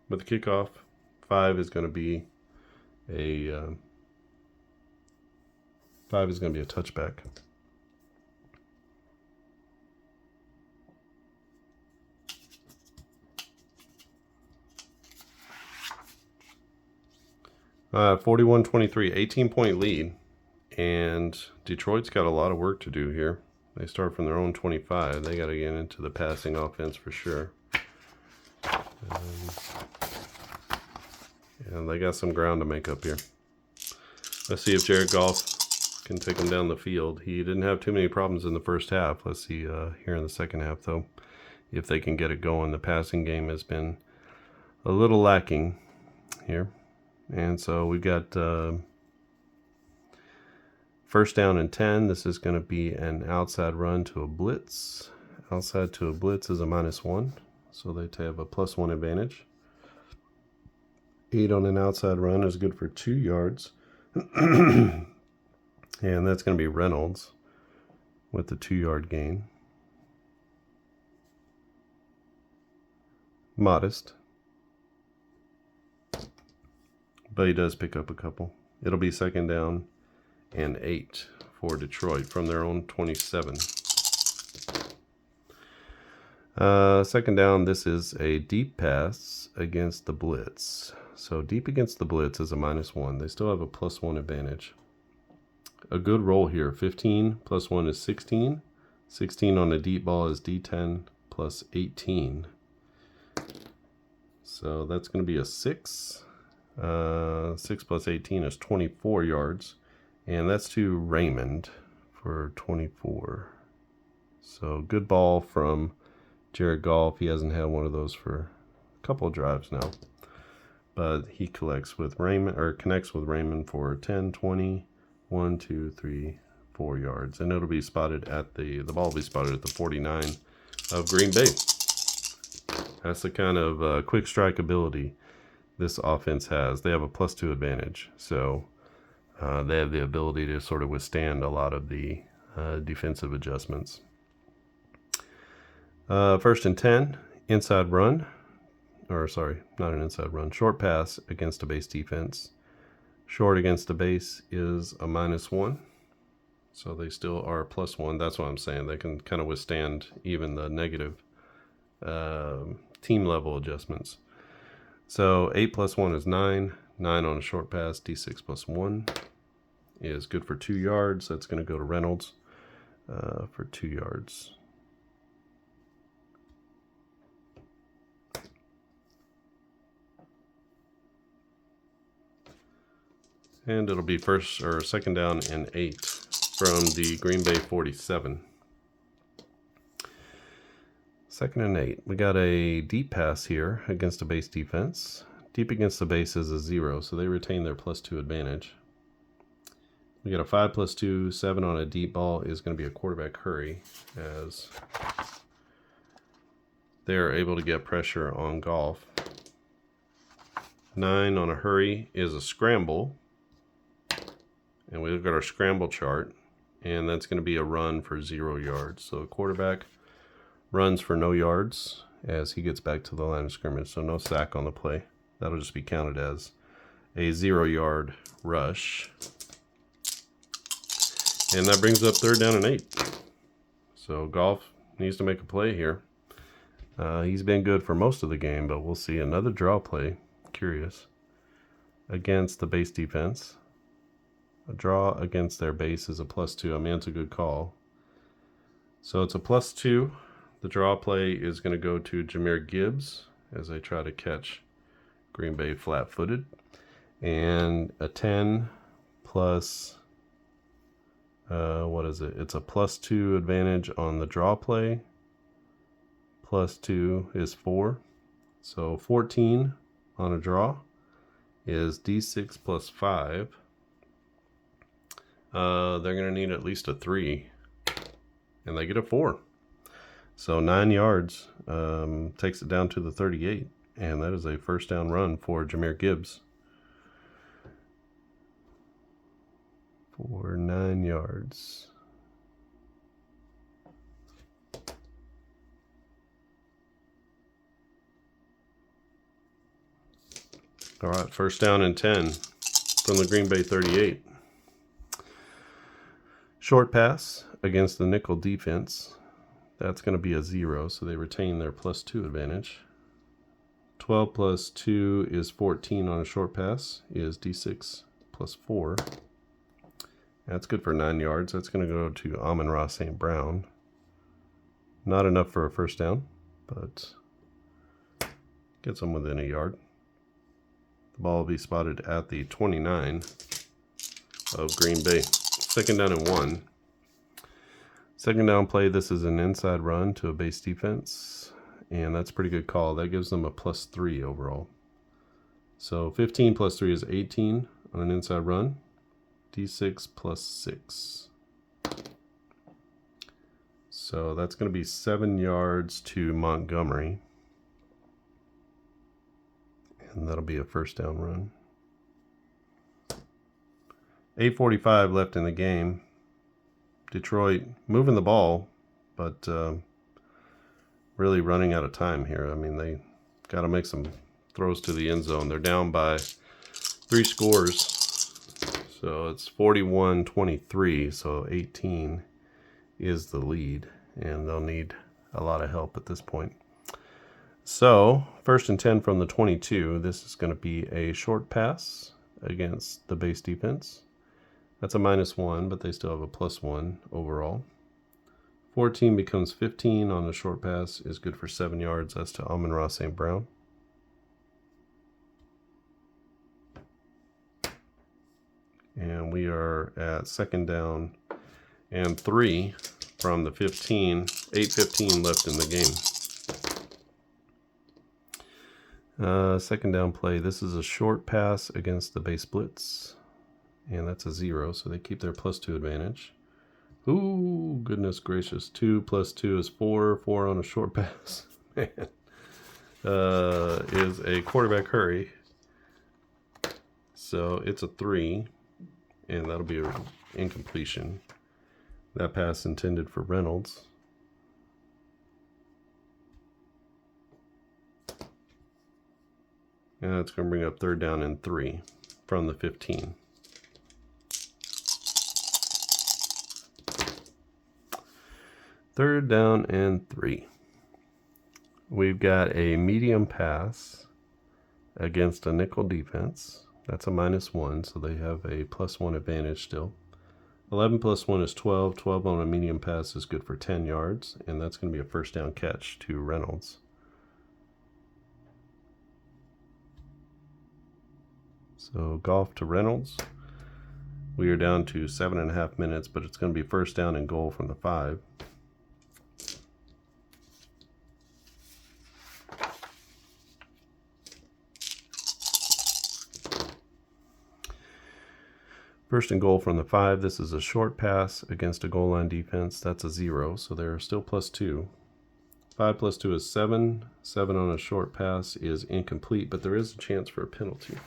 with the kickoff, 5 is going to be a 5 is going to be a touchback. Uh, 41-23, 18-point lead, and Detroit's got a lot of work to do here. They start from their own 25. They got to get into the passing offense for sure. And they got some ground to make up here. Let's see if Jared Goff can take them down the field. He didn't have too many problems in the first half. Let's see here in the second half, though, if they can get it going. The passing game has been a little lacking here. And so we've got 1st down and 10. This is going to be an outside run to a blitz. Outside to a blitz is a -1. So they have a +1 advantage. 8 on an outside run is good for 2 yards. And that's going to be Reynolds with the 2-yard gain. Modest. But he does pick up a couple. It'll be 2nd down and 8 for Detroit from their own 27. 2nd down, this is a deep pass against the blitz. So deep against the blitz is a -1. They still have a +1 advantage. A good roll here. 15 + 1 is 16. 16 on a deep ball is D10 + 18. So that's going to be a 6. 6 + 18 is 24 yards. And that's to Raymond for 24. So good ball from Jared Goff. He hasn't had one of those for a couple of drives now. But he connects with Raymond for 10, 20, 1, 2, 3, 4 yards. And it'll be spotted at the ball will be spotted at the 49 of Green Bay. That's the kind of quick strike ability this offense has. They have a +2 advantage. So they have the ability to sort of withstand a lot of the defensive adjustments. 1st and 10, inside run. Or sorry, not an inside run. Short pass against a base defense. Short against the base is a -1. So they still are +1. That's what I'm saying. They can kind of withstand even the negative team level adjustments. So 8 + 1 is 9. 9 on a short pass. D6 + 1 is good for 2 yards. That's going to go to Reynolds for 2 yards. And it'll be first or second down and 8 from the Green Bay 47. Second and 8. We got a deep pass here against a base defense. Deep against the base is a 0, so they retain their +2 advantage. We got a 5 + 2, 7 on a deep ball is going to be a quarterback hurry, as they are able to get pressure on Goff. 9 on a hurry is a scramble. And we look at our scramble chart, and that's going to be a run for 0 yards. So a quarterback runs for no yards as he gets back to the line of scrimmage. So no sack on the play. That'll just be counted as a 0-yard rush. And that brings up third down and 8. So Goff needs to make a play here. He's been good for most of the game, but we'll see another draw play. Curious. Against the base defense. A draw against their base is a +2. I mean, it's a good call. So it's a +2. The draw play is going to go to Jahmyr Gibbs as they try to catch Green Bay flat-footed. And a 10 plus, what is it? It's a +2 advantage on the draw play. +2 is 4. So 14 on a draw is D6 + 5. They're going to need at least a 3, and they get a 4. So 9 yards takes it down to the 38, and that is a first down run for Jahmyr Gibbs for 9 yards. All right, first down and 10 from the Green Bay 38. Short pass against the nickel defense. That's going to be a 0, so they retain their +2 advantage. 12 + 2 is 14 on a short pass, is D6 + 4. That's good for 9 yards. That's going to go to Amon-Ra St. Brown. Not enough for a first down, but gets them within a yard. The ball will be spotted at the 29 of Green Bay. Second down and 1. Second down play, this is an inside run to a base defense, and that's a pretty good call. That gives them a +3 overall. So 15 + 3 is 18 on an inside run. D6 + 6. So that's going to be 7 yards to Montgomery. And that'll be a first down run. 8:45 left in the game. Detroit moving the ball, but really running out of time here. I mean, they got to make some throws to the end zone. They're down by 3 scores. So it's 41-23, so 18 is the lead, and they'll need a lot of help at this point. So, first and 10 from the 22. This is going to be a short pass against the base defense. That's a -1, but they still have a +1 overall. 14 becomes 15 on a short pass, is good for 7 yards. That's to Amon-Ra St. Brown. And we are at second down and 3 from the 15. 8:15 left in the game. Second down play. This is a short pass against the base blitz. And that's a 0, so they keep their +2 advantage. Ooh, goodness gracious. 2 + 2 is 4. 4 on a short pass. Man. Is a quarterback hurry. So it's a 3. And that'll be an incompletion. That pass intended for Reynolds. And that's going to bring up third down and 3 from the 15. Third down and 3. We've got a medium pass against a nickel defense. That's a -1, so they have a +1 advantage still. 11 plus 1 is 12. 12 on a medium pass is good for 10 yards, and that's going to be a first down catch to Reynolds. So Goff to Reynolds. We are down to 7.5 minutes, but it's going to be first down and goal from the 5. First and goal from the 5. This is a short pass against a goal line defense. That's a 0, so they're still +2. 5 plus 2 is 7. 7 on a short pass is incomplete, but there is a chance for a penalty.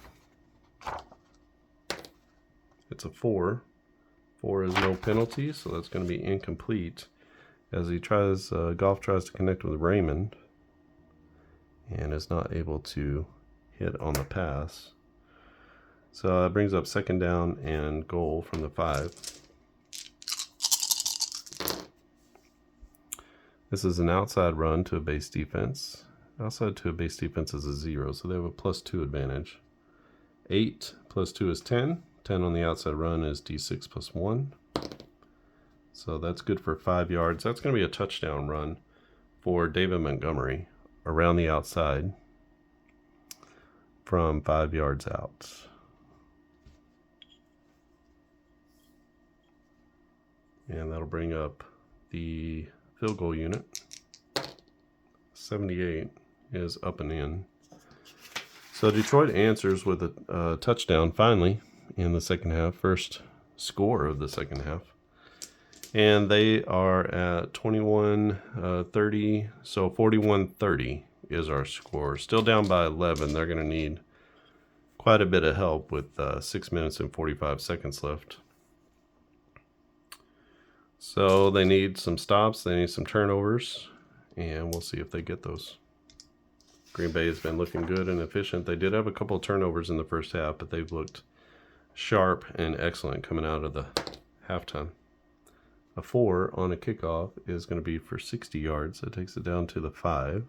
It's a 4. 4 is no penalty, so that's going to be incomplete. As he tries, Goff tries to connect with Raymond, and is not able to hit on the pass. So that brings up second down and goal from the 5. This is an outside run to a base defense. Outside to a base defense is a 0, so they have a +2 advantage. 8 plus 2 is 10. 10 on the outside run is D6 plus 1. So that's good for 5 yards. That's going to be a touchdown run for David Montgomery around the outside from 5 yards out. And that'll bring up the field goal unit. 78 is up and in. So Detroit answers with a touchdown finally in the second half. First score of the second half. And they are at 21-30. So 41-30 is our score. Still down by 11. They're going to need quite a bit of help with 6 minutes and 45 seconds left. So they need some stops, they need some turnovers, and we'll see if they get those. Green Bay has been looking good and efficient. They did have a couple of turnovers in the first half, but they've looked sharp and excellent coming out of the halftime. A 4 on a kickoff is going to be for 60 yards. That takes it down to the 5.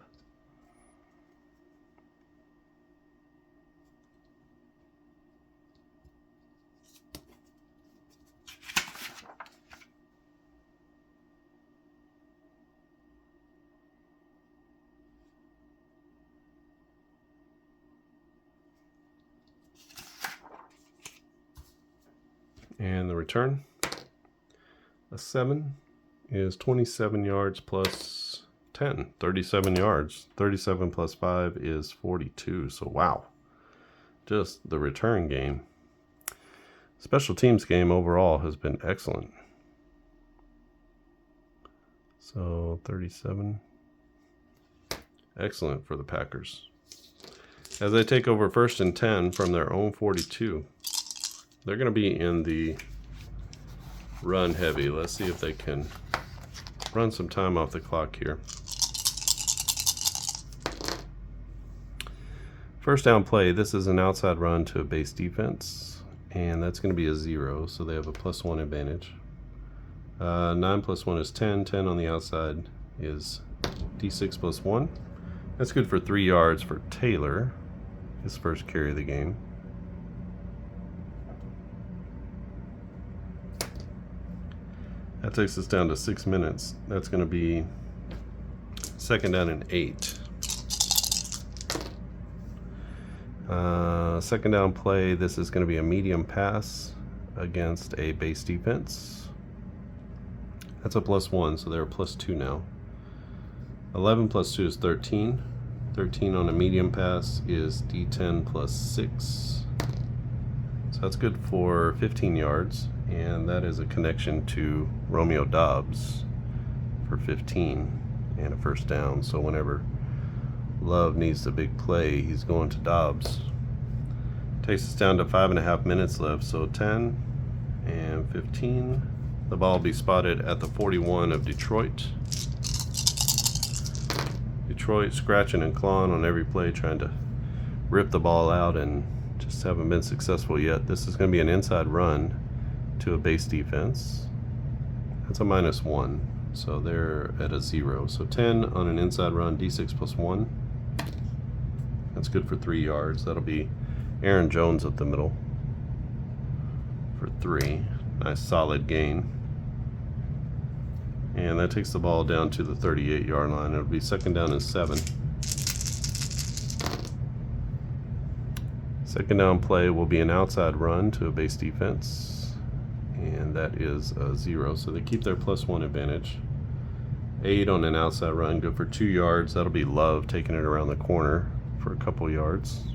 And the return, a 7, is 27 yards plus 10, 37 yards. 37 plus 5 is 42. So wow, just the return game. Special teams game overall has been excellent. So 37, excellent for the Packers. As they take over 1st and 10 from their own 42. They're going to be in the run heavy. Let's see if they can run some time off the clock here. First down play. This is an outside run to a base defense, and that's going to be a 0, so they have a +1 advantage. 9 plus 1 is 10. 10 on the outside is D6 plus 1. That's good for 3 yards for Taylor, his first carry of the game. That takes us down to 6 minutes. That's going to be second down and 8. Second down play, this is going to be a medium pass against a base defense. That's a +1, so they're a +2 now. 11 plus 2 is 13. 13 on a medium pass is D10 plus 6. So that's good for 15 yards. And that is a connection to Romeo Doubs for 15 and a first down. So whenever Love needs the big play, he's going to Doubs. Takes us down to 5.5 minutes left. So 10 and 15. The ball will be spotted at the 41 of Detroit. Detroit scratching and clawing on every play, trying to rip the ball out and Just haven't been successful yet. This is going to be an inside run to a base defense. That's a -1, so they're at a 0. So 10 on an inside run, D6 plus 1. That's good for 3 yards. That'll be Aaron Jones up the middle for 3. Nice solid gain. And that takes the ball down to the 38-yard line. It'll be 2nd down and 7. 2nd down play will be an outside run to a base defense, and that is a 0. So they keep their +1 advantage. 8 on an outside run, good for 2 yards. That'll be Love taking it around the corner for a couple yards.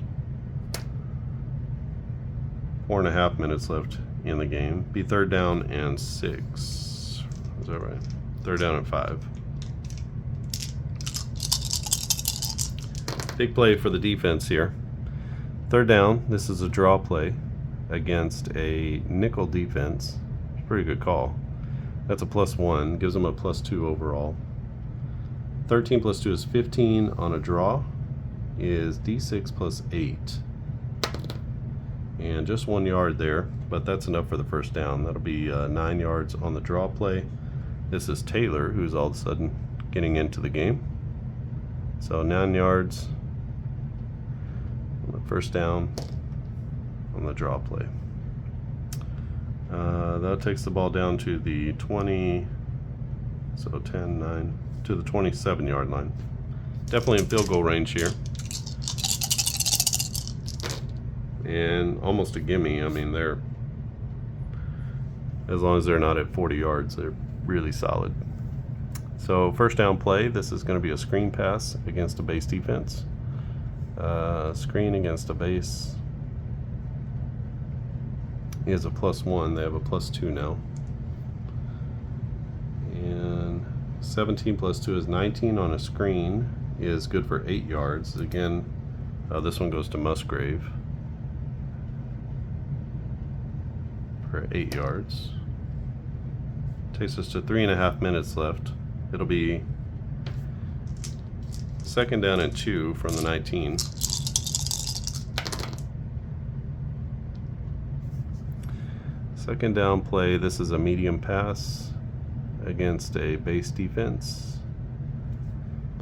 4.5 minutes left in the game. Be 3rd down and 6. Is that right? 3rd down and 5. Big play for the defense here. 3rd down. This is a draw play against a nickel defense. Pretty good call. That's a +1. Gives them a +2 overall. 13 plus 2 is 15 on a draw. Is D6 plus 8. And just 1 yard there, but that's enough for the 1st down. That'll be 9 yards on the draw play. This is Taylor, who's all of a sudden getting into the game. So 9 yards on the 1st down on the draw play. That takes the ball down to the 20, so 10, 9, to the 27-yard line. Definitely in field goal range here. And almost a gimme. I mean, they're, as long as they're not at 40 yards, they're really solid. So 1st down play, this is going to be a screen pass against a base defense. Screen against a base is a +1. They have a +2 now. And 17 plus 2 is 19 on a screen, is good for 8 yards. Again, this one goes to Musgrave for 8 yards. Takes us to 3.5 minutes left. It'll be 2nd down and 2 from the 19. Second down play, this is a medium pass against a base defense.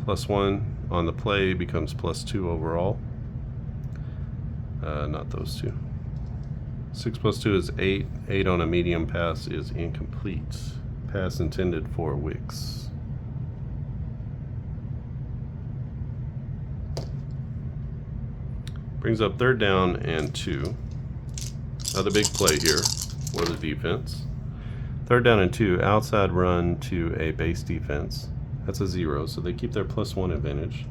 +1 on the play becomes +2 overall. Not those two. 6 plus 2 is 8. 8 on a medium pass is incomplete. Pass intended for Wicks. Brings up 3rd down and 2. Another big play here for the defense. 3rd down and 2, outside run to a base defense. That's a 0, so they keep their +1 advantage.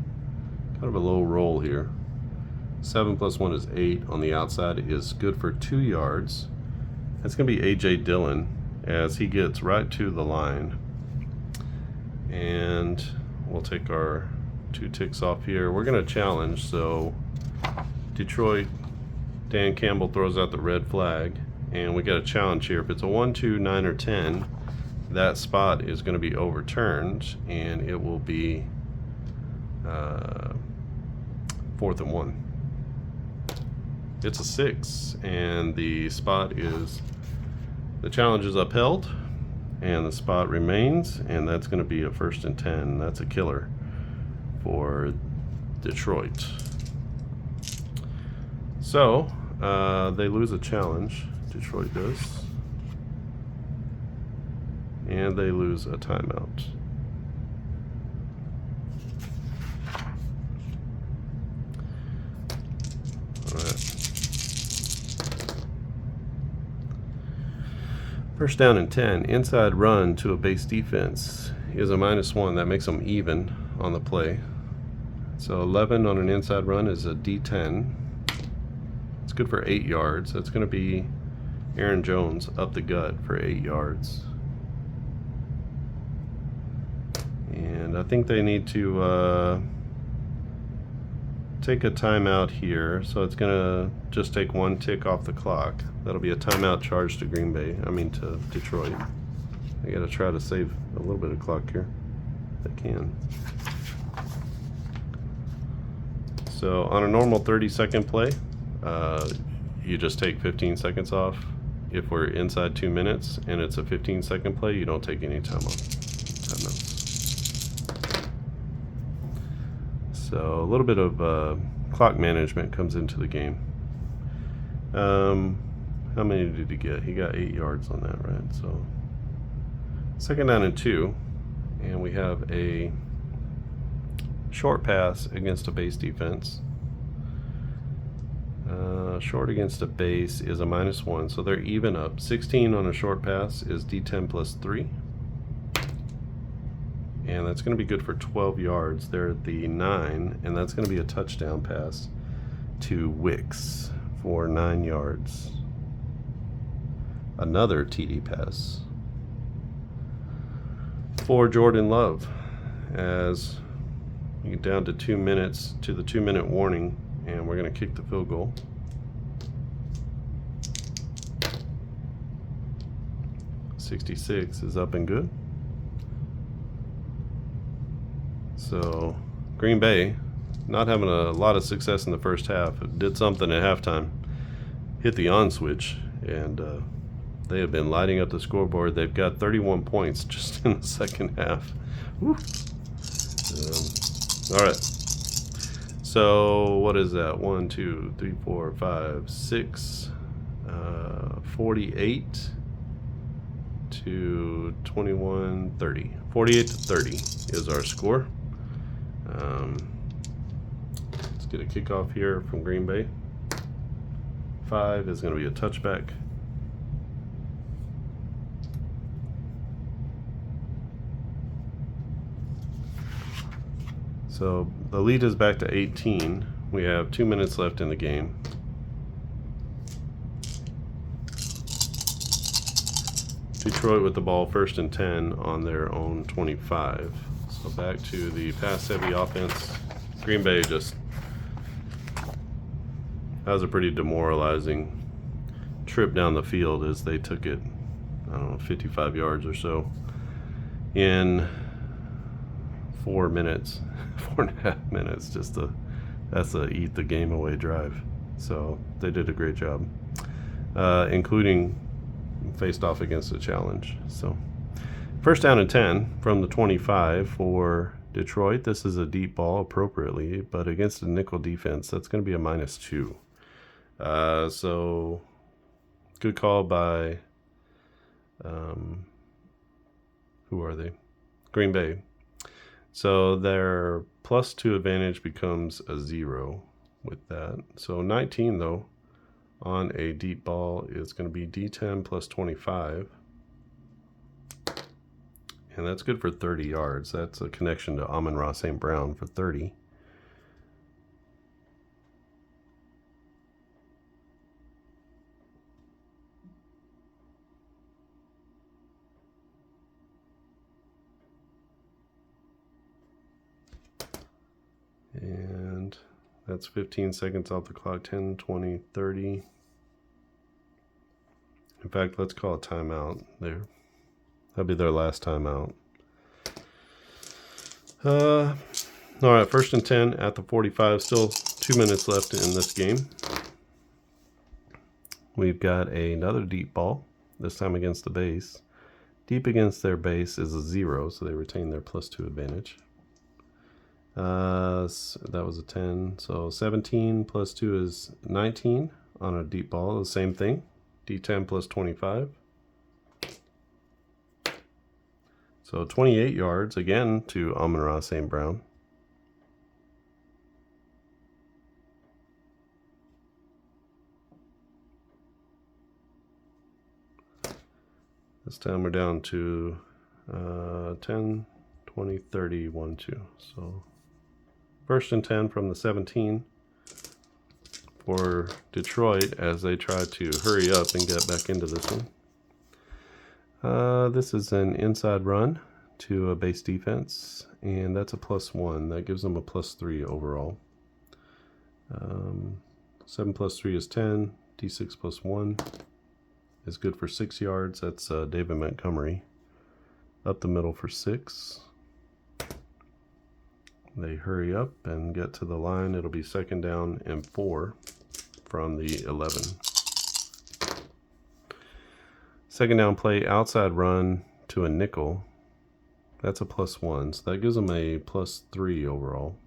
Kind of a low roll here. 7 plus 1 is 8 on the outside, is good for 2 yards. That's going to be A.J. Dillon as he gets right to the line. And we'll take our 2 ticks off here. We're going to challenge, so Detroit, Dan Campbell throws out the red flag, and we got a challenge here. If it's a 1, 2, 9, or 10, that spot is going to be overturned, and it will be 4th and 1. It's a 6, and the spot is, the challenge is upheld, and the spot remains, and that's going to be a 1st and 10. That's a killer for Detroit. So they lose a challenge, Detroit does, and they lose a timeout. All right. 1st down and 10. Inside run to a base defense is a -1. That makes them even on the play. So 11 on an inside run is a D10. It's good for 8 yards. That's going to be Aaron Jones up the gut for 8 yards. And I think they need to take a timeout here. So it's going to just take 1 tick off the clock. That'll be a timeout charge to to Detroit. They got to try to save a little bit of clock here. They can. So on a normal 30-second play, you just take 15 seconds off. If we're inside 2 minutes and it's a 15-second play, you don't take any time off. So a little bit of clock management comes into the game. How many did he get? He got 8 yards on that, right? So 2nd down and 2, and we have a short pass against a base defense. Short against a base is a -1, so they're even up. 16 on a short pass is D10 plus 3. And that's going to be good for 12 yards. They're at the 9, and that's going to be a touchdown pass to Wicks for 9 yards. Another TD pass for Jordan Love as we get down to 2 minutes to the 2-minute warning, and we're going to kick the field goal. 66 is up and good. So Green Bay, not having a lot of success in the first half, it did something at halftime, hit the on switch, and they have been lighting up the scoreboard. They've got 31 points just in the second half. Woo. All right. So what is that? 1, 2, 3, 4, 5, 6, 48 to 21, 30. 48 to 30 is our score. Let's get a kickoff here from Green Bay. 5 is going to be a touchback. So the lead is back to 18. We have 2 minutes left in the game. Detroit with the ball, 1st and 10 on their own 25. So back to the pass-heavy offense. Green Bay just, that was a pretty demoralizing trip down the field as they took it, I don't know, 55 yards or so in 4 minutes, 4.5 minutes. That's a eat the game away drive. So they did a great job, including faced off against a challenge. So 1st down and 10 from the 25 for Detroit. This is a deep ball appropriately, but against a nickel defense, that's going to be a -2. So good call by, who are they? Green Bay. So their +2 advantage becomes a 0 with that. So 19 though on a deep ball is going to be D10 plus 25. And that's good for 30 yards. That's a connection to Amon-Ra St. Brown for 30. And that's 15 seconds off the clock. 10, 20, 30. In fact, let's call a timeout there. That'll be their last timeout. All right, 1st and 10 at the 45. Still 2 minutes left in this game. We've got another deep ball, this time against the base. Deep against their base is a 0, so they retain their +2 advantage. So that was a 10. So 17 plus 2 is 19 on a deep ball. The same thing. D10 plus 25. So 28 yards again to Amon-Ra St. Brown. This time we're down to 10, 20, 30, 1, 2. So 1st and 10 from the 17 for Detroit as they try to hurry up and get back into this one. This is an inside run to a base defense, and that's a +1. That gives them a +3 overall. 7 plus 3 is 10. D6 plus 1 is good for 6 yards. That's David Montgomery. Up the middle for 6. They hurry up and get to the line. It'll be 2nd down and 4 from the 11. Second down play, outside run to a nickel. That's a +1, so that gives them a +3 overall.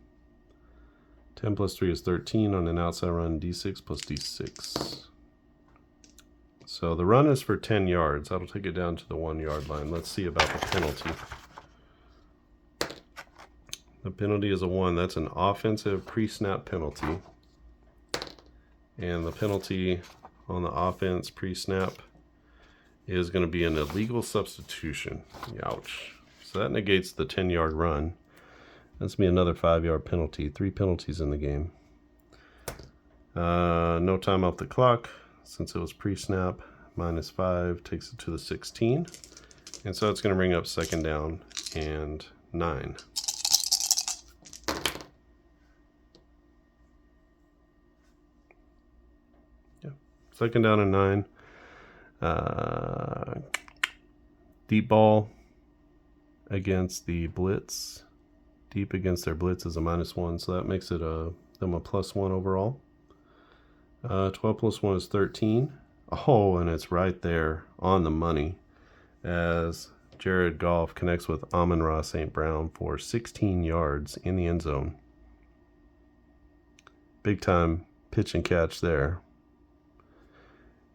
10 plus 3 is 13 on an outside run, D6 plus D6. So the run is for 10 yards. That'll take it down to the 1 yard line. Let's see about the penalty. The penalty is a 1. That's an offensive pre-snap penalty. And the penalty on the offense pre-snap is going to be an illegal substitution. Ouch. So that negates the 10-yard run. That's going to be another 5-yard penalty. 3 penalties in the game. No time off the clock since it was pre-snap. -5 takes it to the 16. And so it's going to bring up second down and 9. Yeah, second down and 9. Deep ball against the blitz. Deep against their blitz is a -1, so that makes it them a +1 overall. 12 plus 1 is 13. Oh, and it's right there on the money as Jared Goff connects with Amon-Ra St. Brown for 16 yards in the end zone. Big time pitch and catch there.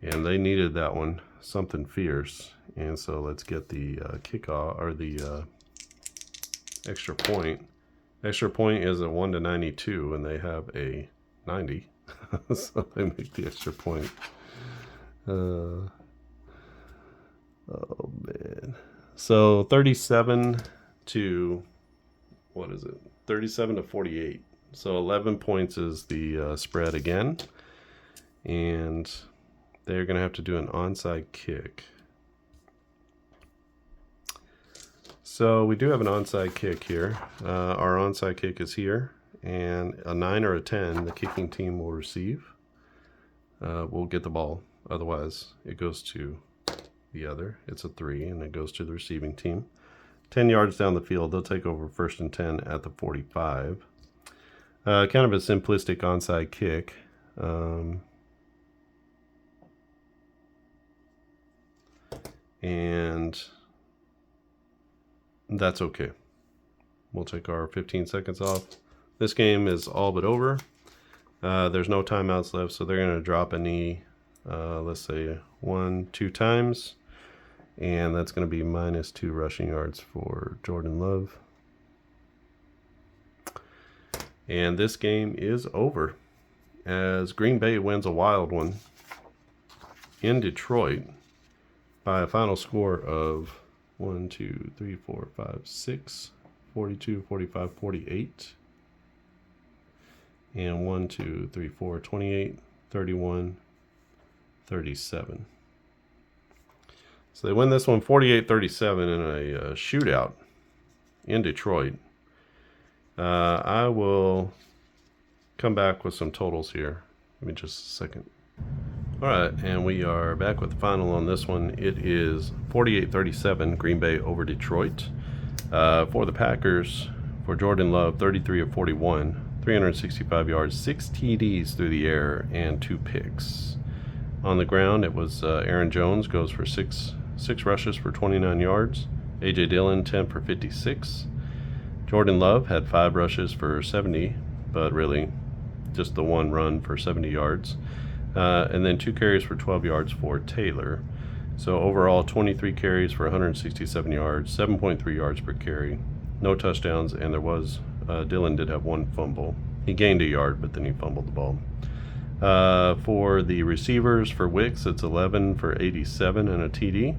And they needed that one, something fierce. And so let's get the kickoff, or the extra point. Extra point is a 1 to 92, and they have a 90. So they make the extra point. Oh man. So 37 to, what is it? 37 to 48. So 11 points is the spread again. And they're going to have to do an onside kick. So we do have an onside kick here. Our onside kick is here. And a 9 or a 10, the kicking team will receive. We'll get the ball. Otherwise, it goes to the other. It's a 3, and it goes to the receiving team. 10 yards down the field, they'll take over 1st and 10 at the 45. Kind of a simplistic onside kick. And that's okay. We'll take our 15 seconds off. This game is all but over. There's no timeouts left, so they're going to drop a knee, let's say 1-2 times. And that's going to be -2 rushing yards for Jordan Love. And this game is over as Green Bay wins a wild one in Detroit by a final score of 1, 2, 3, 4, 5, 6, 42, 45, 48. And 1, 2, 3, 4, 28, 31, 37. So they win this one 48-37 in a shootout in Detroit. I will come back with some totals here. Give me just a second. All right, and we are back with the final on this one. It is 48-37, Green Bay over Detroit. For the Packers, for Jordan Love, 33 of 41. 365 yards, 6 TDs through the air, and 2 picks. On the ground, it was Aaron Jones goes for six rushes for 29 yards. A.J. Dillon, 10 for 56. Jordan Love had 5 rushes for 70, but really just the 1 run for 70 yards. And then 2 carries for 12 yards for Taylor. So overall, 23 carries for 167 yards, 7.3 yards per carry. No touchdowns, and there was Dillon did have 1 fumble. He gained a yard, but then he fumbled the ball. For the receivers, for Wicks, it's 11 for 87 and a TD.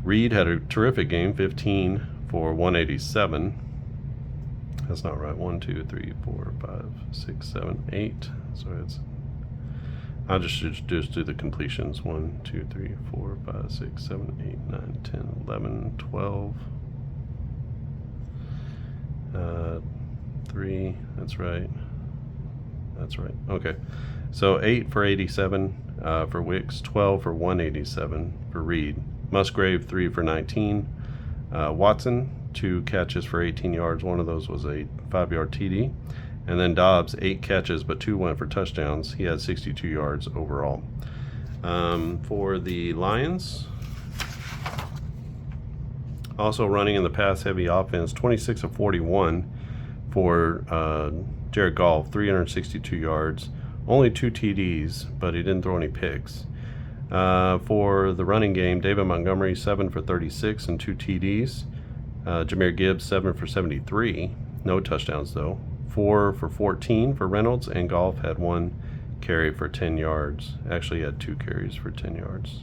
Reed had a terrific game, 15 for 187. That's not right. 1, 2, 3, 4, 5, 6, 7, 8. Sorry, I'll just do the completions. 1, 2, 3, 4, 5, 6, 7, 8, 9, 10, 11, 12. 3, that's right. Okay, so 8 for 87 for Wicks, 12 for 187 for Reed. Musgrave, 3 for 19. Watson, 2 catches for 18 yards. One of those was a 5-yard TD. And then Dobbs, 8 catches, but 2 went for touchdowns. He had 62 yards overall. For the Lions, also running in the pass-heavy offense, 26 of 41 for Jared Goff, 362 yards, only 2 TDs, but he didn't throw any picks. For the running game, David Montgomery, 7 for 36 and 2 TDs. Jahmyr Gibbs, 7 for 73, no touchdowns though. 4 for 14 for Reynolds, and Goff had 1 carry for 10 yards. Actually, he had 2 carries for 10 yards.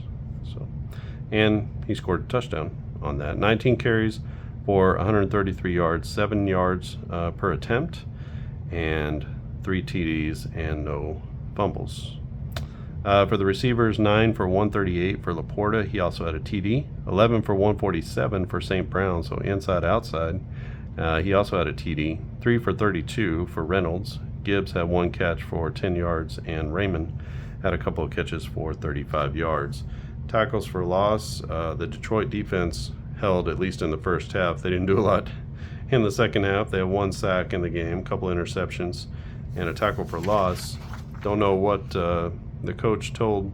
And he scored a touchdown on that. 19 carries for 133 yards, 7 yards per attempt, and 3 TDs and no fumbles. For the receivers, 9 for 138 for Laporta. He also had a TD. 11 for 147 for St. Brown, so inside, outside. He also had a TD. 3 for 32 for Reynolds. Gibbs had 1 catch for 10 yards, and Raymond had a couple of catches for 35 yards. Tackles for loss, the Detroit defense held, at least in the first half. They didn't do a lot in the second half. They had 1 sack in the game, a couple interceptions, and a tackle for loss. Don't know what the coach told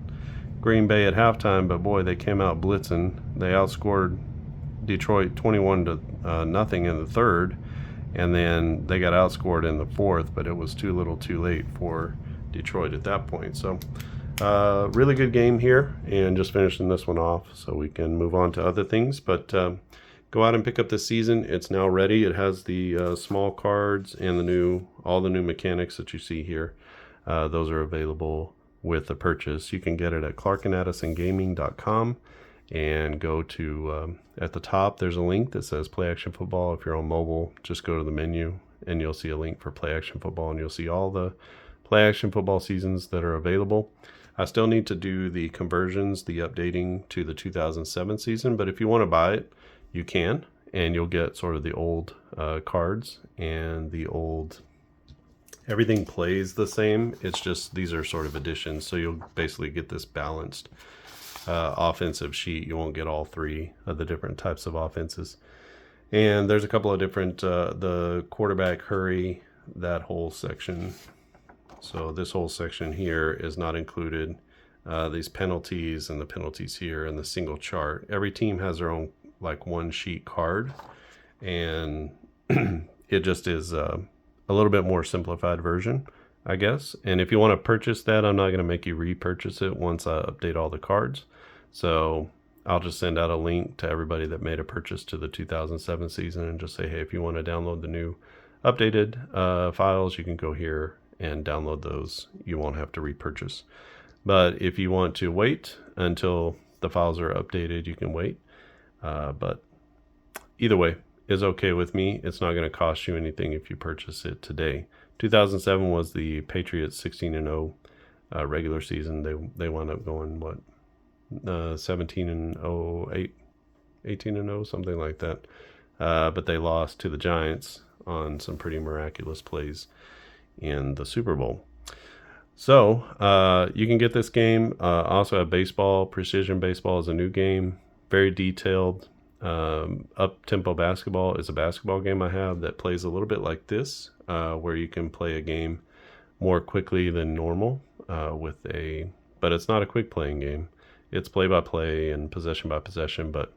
Green Bay at halftime, but boy, they came out blitzing. They outscored Detroit 21 to nothing in the third, and then they got outscored in the fourth, but it was too little too late for Detroit at that point. So really good game here, and just finishing this one off so we can move on to other things. But go out and pick up this season. It's now ready. It has the small cards and all the new mechanics that you see here. Those are available with the purchase. You can get it at clarkandaddisongaming.com and go to at the top there's a link that says Play Action Football. If you're on mobile, just go to the menu and you'll see a link for Play Action Football, and you'll see all the Play Action Football seasons that are available. I still need to do the conversions, the updating to the 2007 season, but if you want to buy it, you can, and you'll get sort of the old cards and the old. Everything plays the same. It's just these are sort of additions, so you'll basically get this balanced offensive sheet. You won't get all 3 of the different types of offenses. And there's a couple of different, the quarterback hurry, that whole section. So this whole section here is not included. These penalties and the penalties here and the single chart. Every team has their own like 1 sheet card, and it just is a little bit more simplified version, I guess. And if you want to purchase that, I'm not going to make you repurchase it once I update all the cards. So I'll just send out a link to everybody that made a purchase to the 2007 season and just say, hey, if you want to download the new updated files, you can go here and download those. You won't have to repurchase. But if you want to wait until the files are updated, you can wait. But either way is okay with me. It's not going to cost you anything if you purchase it today. 2007 was the Patriots 16-0 regular season. They wound up going 17-0, 18-0, something like that. But they lost to the Giants on some pretty miraculous plays in the Super Bowl. So you can get this game. Also have baseball. Precision Baseball is a new game, very detailed. Up-tempo basketball is a basketball game I have that plays a little bit like this, where you can play a game more quickly than normal but it's not a quick playing game. It's play-by-play and possession by possession, but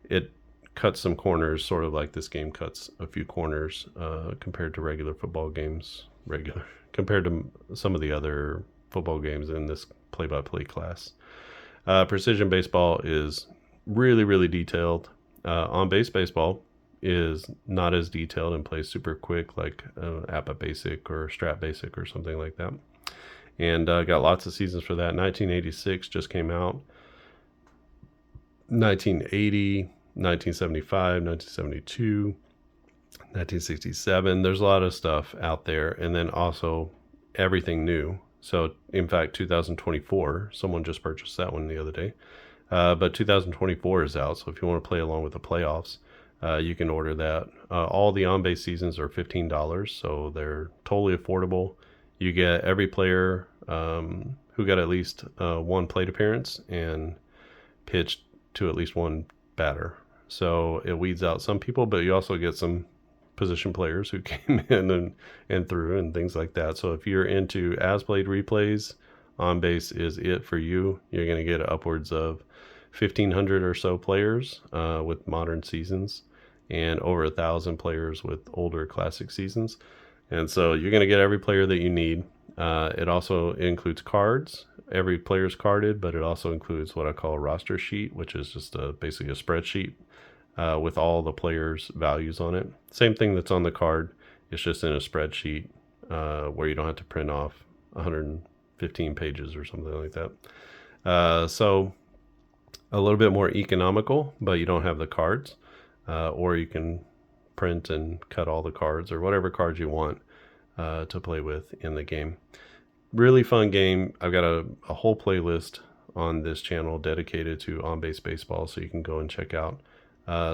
it cuts some corners, sort of like this game cuts a few corners compared to regular football games, compared to some of the other football games in this play-by-play class. Precision Baseball is really, really detailed. On-base baseball is not as detailed and plays super quick like APBA Basic or Strat Basic or something like that. And got lots of seasons for that. 1986 just came out. 1980, 1975, 1972, 1967. There's a lot of stuff out there. And then also everything new. So in fact, 2024, someone just purchased that one the other day. But 2024 is out, so if you want to play along with the playoffs, you can order that. All the on-base seasons are $15, so they're totally affordable. You get every player who got at least 1 plate appearance and pitched to at least 1 batter. So it weeds out some people, but you also get some position players who came in and through and things like that. So if you're into as played replays, On Base is it for you. You're going to get upwards of 1,500 or so players with modern seasons, and over 1,000 players with older classic seasons. And so you're going to get every player that you need. It also includes cards. Every player's carded, but it also includes what I call a roster sheet, which is just basically a spreadsheet with all the players' values on it. Same thing that's on the card. It's just in a spreadsheet where you don't have to print off 115 pages or something like that. So a little bit more economical, but you don't have the cards. Or you can print and cut all the cards or whatever cards you want to play with in the game. Really fun game. I've got a whole playlist on this channel dedicated to On Base Baseball, so you can go and check out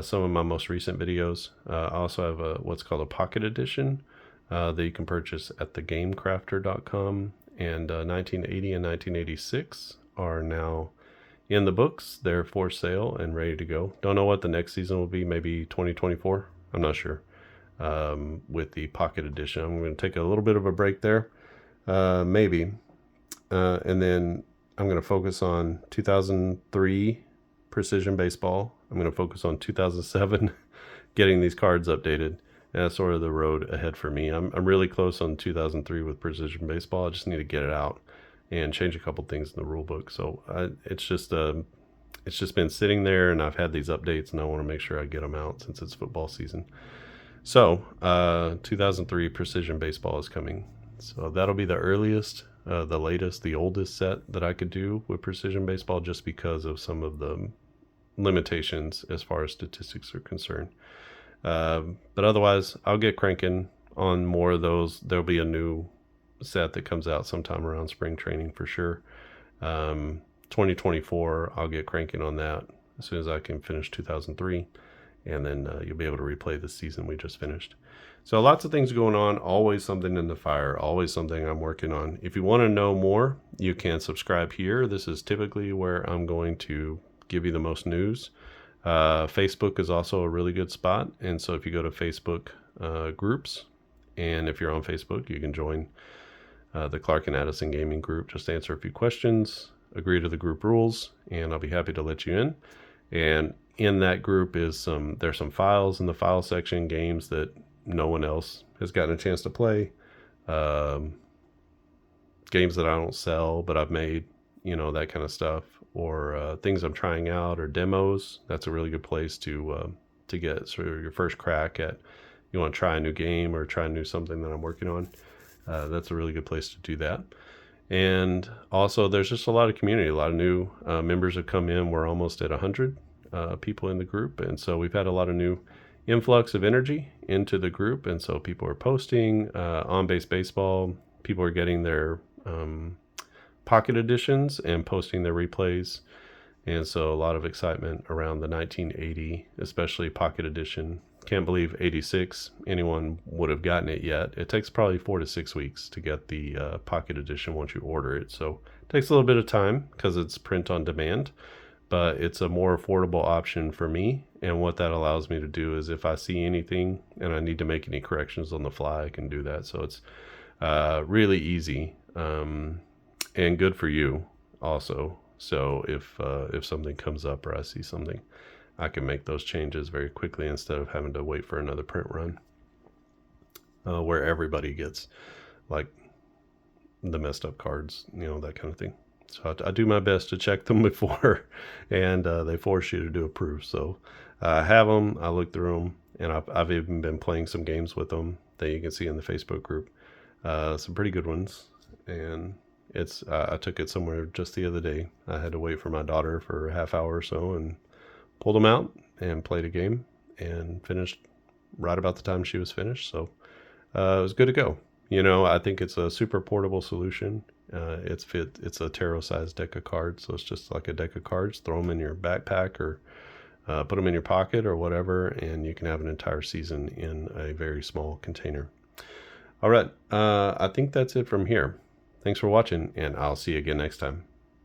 some of my most recent videos. I also have what's called a Pocket Edition that you can purchase at thegamecrafter.com, and 1980 and 1986 are now in the books. They're for sale and ready to go. Don't know what the next season will be, maybe 2024. I'm not sure. With the Pocket Edition, I'm going to take a little bit of a break there, maybe. And then I'm going to focus on 2003 Precision Baseball. I'm going to focus on 2007 getting these cards updated. And that's sort of the road ahead for me. I'm really close on 2003 with Precision Baseball. I just need to get it out and change a couple things in the rule book. So it's just been sitting there, and I've had these updates, and I want to make sure I get them out since it's football season. So 2003 Precision Baseball is coming. So that'll be the earliest, the latest, the oldest set that I could do with Precision Baseball, just because of some of the limitations as far as statistics are concerned. But otherwise, I'll get cranking on more of those. There'll be a new set that comes out sometime around spring training for sure. 2024, I'll get cranking on that as soon as I can finish 2003, and then you'll be able to replay the season we just finished. So lots of things going on, always something in the fire, always something I'm working on. If you want to know more, you can subscribe here. This is typically where I'm going to give you the most news. Facebook is also a really good spot, and so if you go to Facebook groups, and if you're on Facebook, you can join the Clark and Addison Gaming group. Just answer a few questions, agree to the group rules, and I'll be happy to let you in. And in that group there's some files in the file section, games that no one else has gotten a chance to play, games that I don't sell but I've made, that kind of stuff, or things I'm trying out, or demos. That's a really good place to get sort of your first crack at, you want to try a new game or try something that I'm working on. That's a really good place to do that. And also there's just a lot of community, a lot of new members have come in. We're almost at 100 people in the group, and so we've had a lot of new influx of energy into the group, and so people are posting On Base Baseball. People are getting their pocket editions and posting their replays, and so a lot of excitement around the 1980, especially pocket edition. Can't believe 86 anyone would have gotten it yet. It takes probably 4 to 6 weeks to get the pocket edition once you order it, so it takes a little bit of time because it's print on demand, but it's a more affordable option for me. And what that allows me to do is, if I see anything and I need to make any corrections on the fly, I can do that. So it's really easy and good for you also. So if something comes up or I see something, I can make those changes very quickly instead of having to wait for another print run where everybody gets like the messed up cards, that kind of thing. So I do my best to check them before, and they force you to do a proof. So I have them, I look through them, and I've even been playing some games with them that you can see in the Facebook group. Some pretty good ones, and I took it somewhere just the other day. I had to wait for my daughter for a half hour or so, and pulled them out and played a game and finished right about the time she was finished. So it was good to go. I think it's a super portable solution. It's a tarot-sized deck of cards, so it's just like a deck of cards. Throw them in your backpack or put them in your pocket or whatever, and you can have an entire season in a very small container. All right, I think that's it from here. Thanks for watching, and I'll see you again next time.